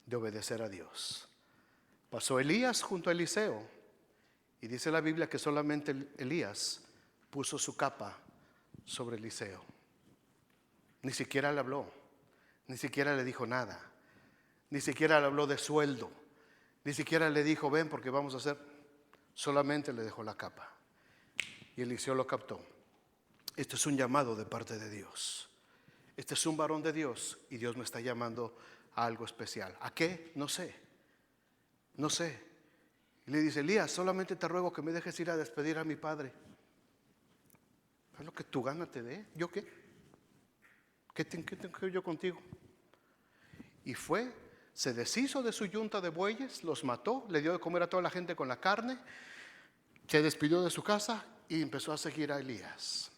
de obedecer a Dios. Pasó Elías junto a Eliseo y dice la Biblia que solamente Elías puso su capa sobre Eliseo. Ni siquiera le habló, ni siquiera le dijo nada, ni siquiera le habló de sueldo, ni siquiera le dijo ven porque vamos a hacer, solamente le dejó la capa. Y Eliseo lo captó. Este es un llamado de parte de Dios. Este es un varón de Dios y Dios me está llamando a algo especial. ¿A qué? No sé. No sé. Y le dice, Elías, solamente te ruego que me dejes ir a despedir a mi padre. Haz lo que tu gana te dé. ¿Yo qué? ¿Qué tengo yo contigo? Y fue, se deshizo de su yunta de bueyes, los mató, le dio de comer a toda la gente con la carne, se despidió de su casa y empezó a seguir a Elías.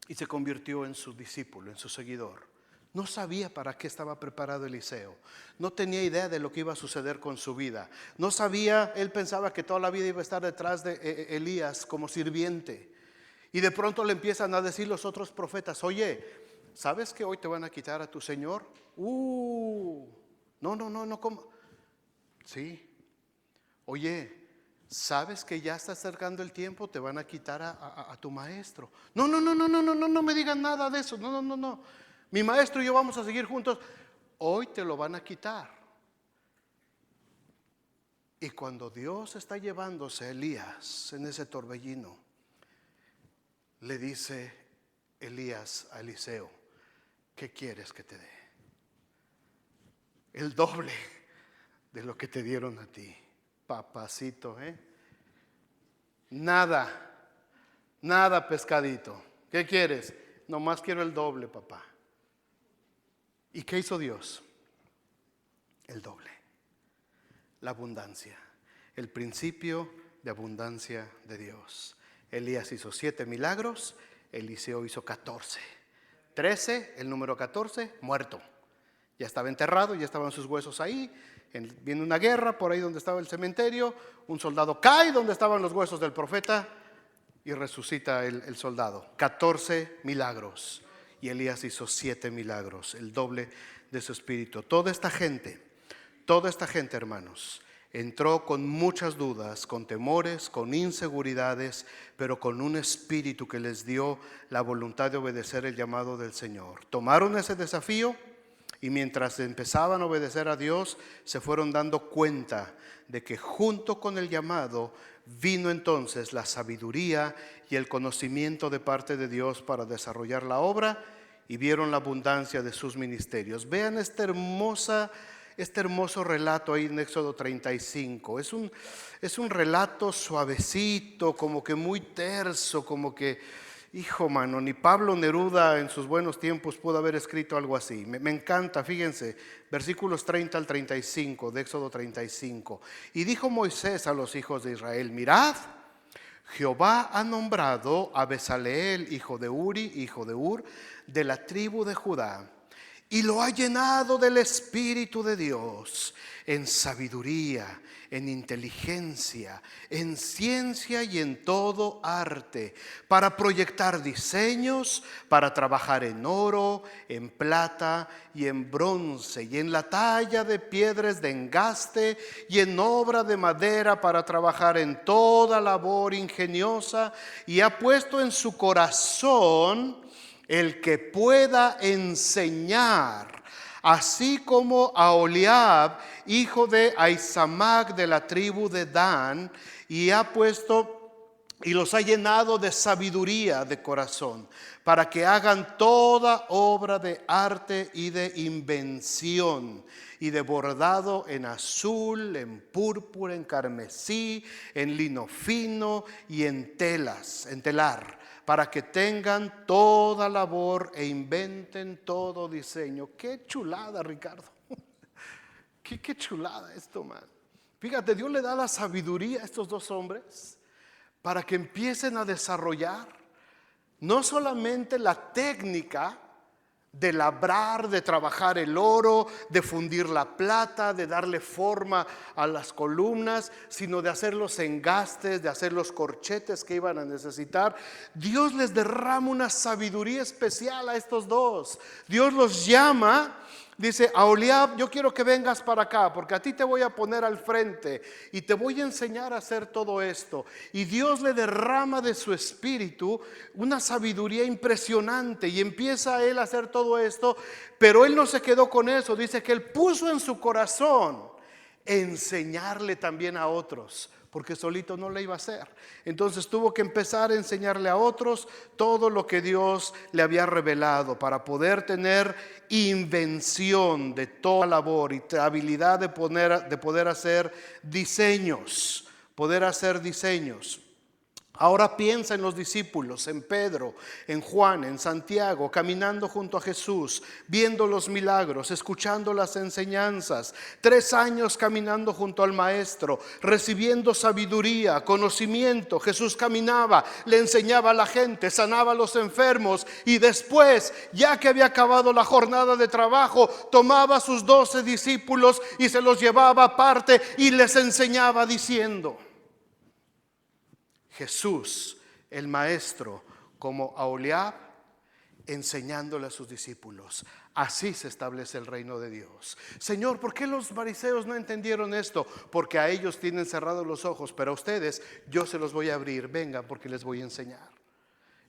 Y se convirtió en su discípulo, en su seguidor. No sabía para qué estaba preparado Eliseo. No tenía idea de lo que iba a suceder con su vida. No sabía, él pensaba que toda la vida iba a estar detrás de Elías como sirviente. Y de pronto le empiezan a decir los otros profetas, oye, ¿sabes que hoy te van a quitar a tu señor? No, ¿cómo? Sí. Oye, ¿sabes que ya está acercando el tiempo? Te van a quitar a tu maestro. No me digan nada de eso. No. Mi maestro y yo vamos a seguir juntos. Hoy te lo van a quitar. Y cuando Dios está llevándose a Elías en ese torbellino, le dice Elías a Eliseo, ¿qué quieres que te dé? El doble de lo que te dieron a ti. Papacito, Nada pescadito. ¿Qué quieres? Nomás quiero el doble, papá. ¿Y qué hizo Dios? El doble. La abundancia. El principio de abundancia de Dios. Elías hizo 7 milagros, Eliseo hizo 14. 13, el número 14, muerto. Ya estaba enterrado, ya estaban sus huesos ahí. Viene una guerra por ahí donde estaba el cementerio. Un soldado cae donde estaban los huesos del profeta y resucita el soldado. 14 milagros. Y Elías hizo 7 milagros, el doble de su espíritu. Toda esta gente, hermanos, entró con muchas dudas, con temores, con inseguridades, pero con un espíritu que les dio la voluntad de obedecer el llamado del Señor. Tomaron ese desafío y mientras empezaban a obedecer a Dios, se fueron dando cuenta de que junto con el llamado vino entonces la sabiduría y el conocimiento de parte de Dios para desarrollar la obra, y vieron la abundancia de sus ministerios. Vean este hermoso relato ahí en Éxodo 35. Es un relato suavecito, como que muy terso, como que, hijo mano, ni Pablo Neruda en sus buenos tiempos pudo haber escrito algo así. Me encanta, fíjense, versículos 30 al 35 de Éxodo 35. Y dijo Moisés a los hijos de Israel, mirad, Jehová ha nombrado a Bezaleel, hijo de Uri, hijo de Ur, de la tribu de Judá, y lo ha llenado del Espíritu de Dios en sabiduría, en inteligencia, en ciencia y en todo arte, para proyectar diseños, para trabajar en oro, en plata y en bronce, y en la talla de piedras de engaste y en obra de madera, para trabajar en toda labor ingeniosa, y ha puesto en su corazón el que pueda enseñar, así como a Oliab, hijo de Ahisamac de la tribu de Dan, y los ha llenado de sabiduría de corazón, para que hagan toda obra de arte y de invención, y de bordado en azul, en púrpura, en carmesí, en lino fino y en telar, para que tengan toda labor e inventen todo diseño. Qué chulada, Ricardo. Qué chulada esto, man. Fíjate, Dios le da la sabiduría a estos dos hombres para que empiecen a desarrollar no solamente la técnica de labrar, de trabajar el oro, de fundir la plata, de darle forma a las columnas, sino de hacer los engastes, de hacer los corchetes que iban a necesitar. Dios les derrama una sabiduría especial a estos dos. Dios los llama. Dice: Aholiab, yo quiero que vengas para acá, porque a ti te voy a poner al frente y te voy a enseñar a hacer todo esto. Y Dios le derrama de su espíritu una sabiduría impresionante y empieza él a hacer todo esto. Pero él no se quedó con eso. Dice que él puso en su corazón enseñarle también a otros, porque solito no le iba a hacer. Entonces tuvo que empezar a enseñarle a otros todo lo que Dios le había revelado, para poder tener invención de toda labor y habilidad de poder hacer diseños, Ahora piensa en los discípulos, en Pedro, en Juan, en Santiago, caminando junto a Jesús, viendo los milagros, escuchando las enseñanzas. 3 años caminando junto al Maestro, recibiendo sabiduría, conocimiento. Jesús caminaba, le enseñaba a la gente, sanaba a los enfermos, y después, ya que había acabado la jornada de trabajo, tomaba a sus 12 discípulos y se los llevaba aparte y les enseñaba diciendo: Jesús, el Maestro, como Aholiab, enseñándole a sus discípulos. Así se establece el reino de Dios. Señor, ¿por qué los fariseos no entendieron esto? Porque a ellos tienen cerrados los ojos, pero a ustedes yo se los voy a abrir. Vengan, porque les voy a enseñar.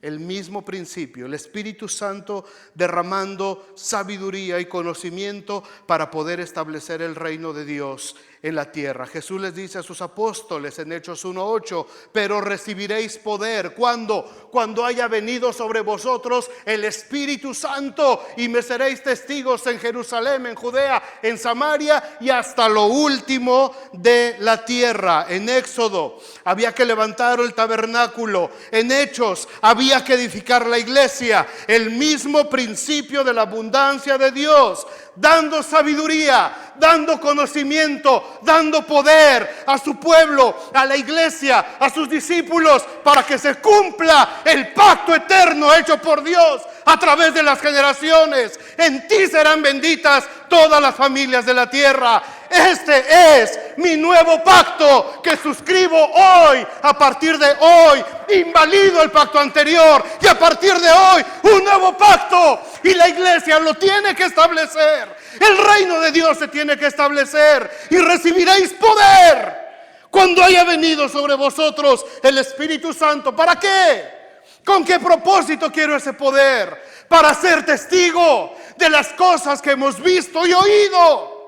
El mismo principio, el Espíritu Santo derramando sabiduría y conocimiento para poder establecer el reino de Dios en la tierra. Jesús les dice a sus apóstoles en Hechos 1:8: pero recibiréis poder. ¿Cuándo? Cuando haya venido sobre vosotros el Espíritu Santo, y me seréis testigos en Jerusalén, en Judea, en Samaria y hasta lo último de la tierra. En Éxodo había que levantar el tabernáculo. En Hechos había que edificar la iglesia. El mismo principio de la abundancia de Dios, dando sabiduría, dando conocimiento, dando poder a su pueblo, a la iglesia, a sus discípulos, para que se cumpla el pacto eterno hecho por Dios a través de las generaciones. En ti serán benditas todas las familias de la tierra. Este es mi nuevo pacto que suscribo hoy. A partir de hoy invalido el pacto anterior, y a partir de hoy un nuevo pacto. Y la iglesia lo tiene que establecer. El reino de Dios se tiene que establecer. Y recibiréis poder cuando haya venido sobre vosotros el Espíritu Santo. ¿Para qué? ¿Con qué propósito quiero ese poder? Para ser testigo de las cosas que hemos visto y oído,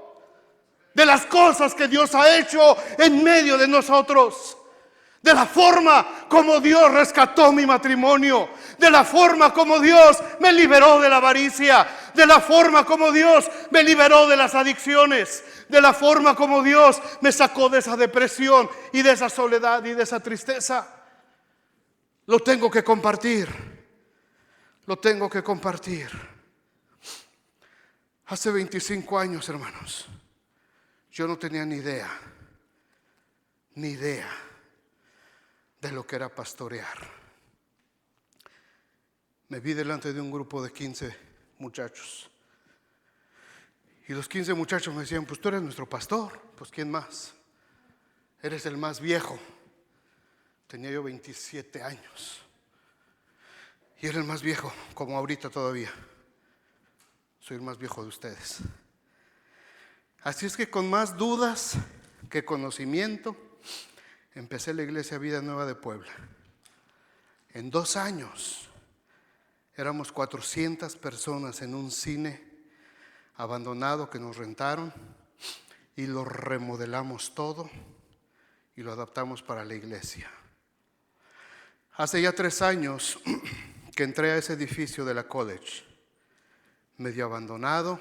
de las cosas que Dios ha hecho en medio de nosotros, de la forma como Dios rescató mi matrimonio, de la forma como Dios me liberó de la avaricia, de la forma como Dios me liberó de las adicciones, de la forma como Dios me sacó de esa depresión y de esa soledad y de esa tristeza. Lo tengo que compartir. Lo tengo que compartir. Hace 25 años, hermanos, yo no tenía ni idea de lo que era pastorear. Me vi delante de un grupo de 15 muchachos. Y los 15 muchachos me decían: pues tú eres nuestro pastor. Pues ¿quién más? Eres el más viejo. Tenía yo 27 años. Y era el más viejo, como ahorita todavía. Soy el más viejo de ustedes. Así es que con más dudas que conocimiento, empecé la Iglesia Vida Nueva de Puebla. En 2 años éramos 400 personas en un cine abandonado que nos rentaron, y lo remodelamos todo y lo adaptamos para la iglesia. Hace ya 3 años que entré a ese edificio de la college, medio abandonado,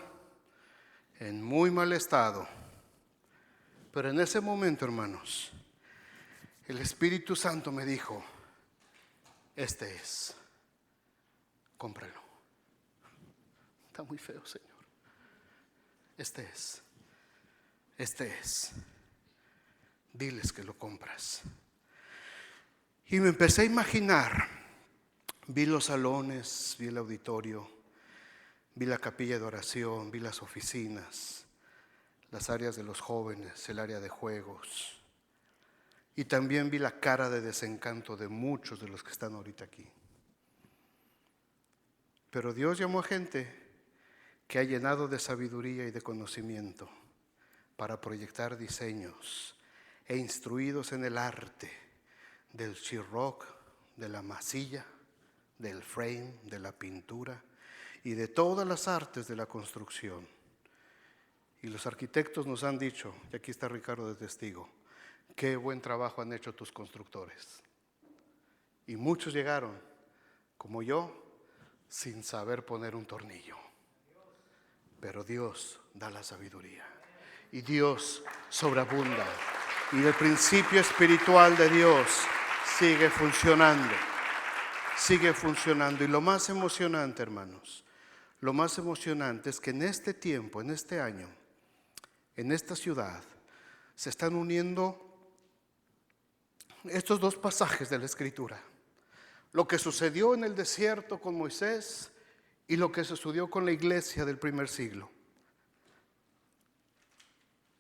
en muy mal estado. Pero en ese momento, hermanos, el Espíritu Santo me dijo: este es, cómpralo. Está muy feo, Señor. Este es. Diles que lo compras. Y me empecé a imaginar. Vi los salones, vi el auditorio, Vi la capilla de oración, vi las oficinas, las áreas de los jóvenes, el área de juegos. Y también vi la cara de desencanto de muchos de los que están ahorita aquí. Pero Dios llamó a gente que ha llenado de sabiduría y de conocimiento para proyectar diseños e instruidos en el arte del sheetrock, de la masilla, del frame, de la pintura y de todas las artes de la construcción. Y los arquitectos nos han dicho, y aquí está Ricardo de testigo, qué buen trabajo han hecho tus constructores. Y muchos llegaron, como yo, sin saber poner un tornillo. Pero Dios da la sabiduría y Dios sobreabunda. Y el principio espiritual de Dios sigue funcionando. Sigue funcionando. Y lo más emocionante, hermanos, lo más emocionante es que en este tiempo, en este año, en esta ciudad, se están uniendo estos dos pasajes de la Escritura. Lo que sucedió en el desierto con Moisés y lo que sucedió con la iglesia del primer siglo.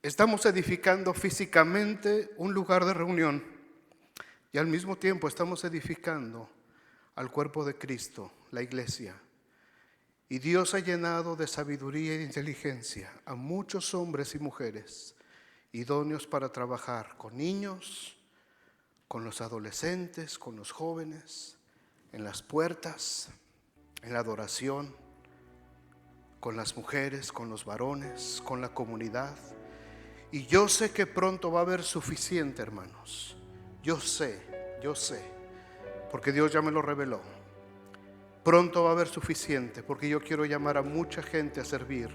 Estamos edificando físicamente un lugar de reunión y al mismo tiempo estamos edificando al cuerpo de Cristo, la iglesia. Y Dios ha llenado de sabiduría e inteligencia a muchos hombres y mujeres idóneos para trabajar con niños, con los adolescentes, con los jóvenes, en las puertas, en la adoración, con las mujeres, con los varones, con la comunidad. Y yo sé que pronto va a haber suficiente, hermanos. Yo sé, porque Dios ya me lo reveló. Pronto va a haber suficiente, porque yo quiero llamar a mucha gente a servir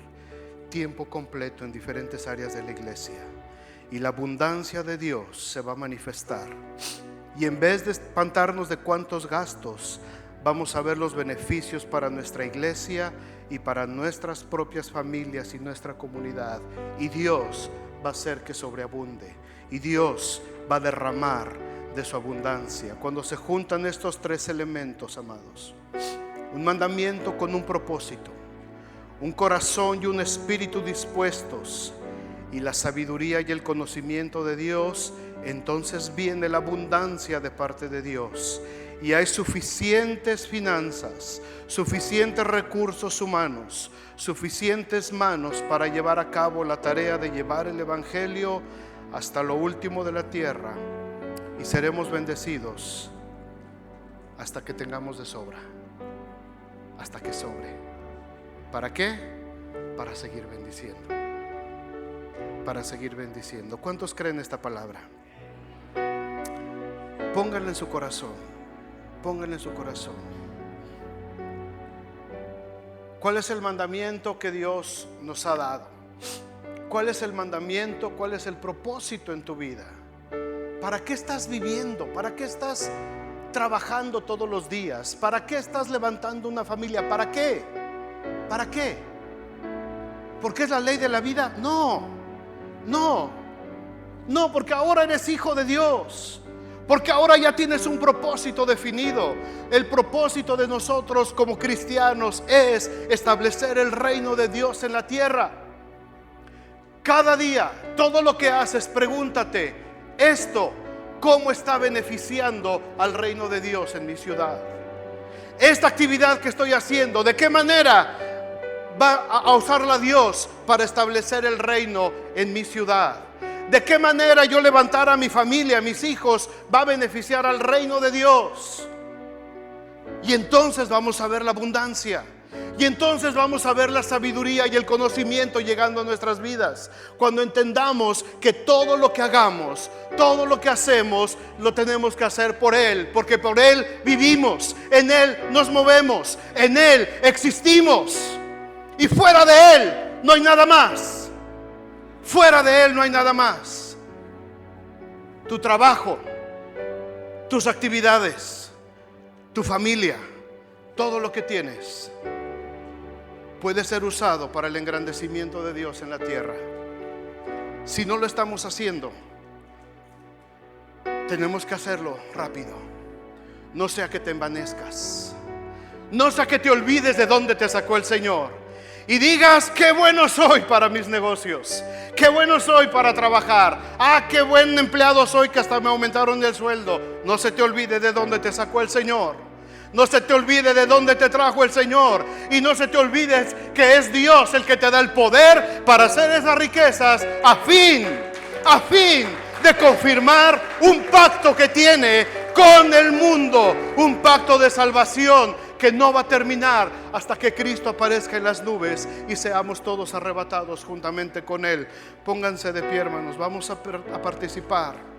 tiempo completo en diferentes áreas de la iglesia. Y la abundancia de Dios se va a manifestar. Y en vez de espantarnos de cuántos gastos, vamos a ver los beneficios para nuestra iglesia y para nuestras propias familias y nuestra comunidad. Y Dios va a hacer que sobreabunde. Y Dios va a derramar de su abundancia. Cuando se juntan estos tres elementos, amados, un mandamiento con un propósito, un corazón y un espíritu dispuestos, y la sabiduría y el conocimiento de Dios, entonces viene la abundancia de parte de Dios. Y hay suficientes finanzas, suficientes recursos humanos, suficientes manos para llevar a cabo la tarea de llevar el evangelio hasta lo último de la tierra. Y seremos bendecidos hasta que tengamos de sobra, hasta que sobre. ¿Para qué? Para seguir bendiciendo. Para seguir bendiciendo. ¿Cuántos creen esta palabra? Pónganla en su corazón. Pónganla en su corazón. ¿Cuál es el mandamiento que Dios nos ha dado? ¿Cuál es el mandamiento? ¿Cuál es el propósito en tu vida? ¿Para qué estás viviendo? ¿Para qué estás trabajando todos los días? ¿Para qué estás levantando una familia? ¿Para qué? ¿Para qué? ¿Porque es la ley de la vida? No, porque ahora eres hijo de Dios. Porque ahora ya tienes un propósito definido. El propósito de nosotros como cristianos es establecer el reino de Dios en la tierra. Cada día, todo lo que haces, pregúntate, esto, ¿cómo está beneficiando al reino de Dios en mi ciudad? Esta actividad que estoy haciendo, ¿de qué manera va a usarla Dios para establecer el reino en mi ciudad? ¿De qué manera yo levantar a mi familia, a mis hijos, va a beneficiar al reino de Dios? Y entonces vamos a ver la abundancia. Y entonces vamos a ver la sabiduría y el conocimiento llegando a nuestras vidas. Cuando entendamos que todo lo que hagamos, todo lo que hacemos, lo tenemos que hacer por Él. Porque por Él vivimos, en Él nos movemos, en Él existimos. Y fuera de Él no hay nada más. Fuera de Él no hay nada más. Tu trabajo, tus actividades, tu familia, todo lo que tienes puede ser usado para el engrandecimiento de Dios en la tierra. Si no lo estamos haciendo, tenemos que hacerlo rápido. No sea que te envanezcas, no sea que te olvides de dónde te sacó el Señor. y digas: qué bueno soy para mis negocios, qué bueno soy para trabajar, qué buen empleado soy que hasta me aumentaron el sueldo. No se te olvide de dónde te sacó el Señor, no se te olvide de dónde te trajo el Señor, y no se te olvides que es Dios el que te da el poder para hacer esas riquezas a fin de confirmar un pacto que tiene con el mundo, un pacto de salvación que no va a terminar hasta que Cristo aparezca en las nubes y seamos todos arrebatados juntamente con Él. Pónganse de pie, hermanos, vamos a participar.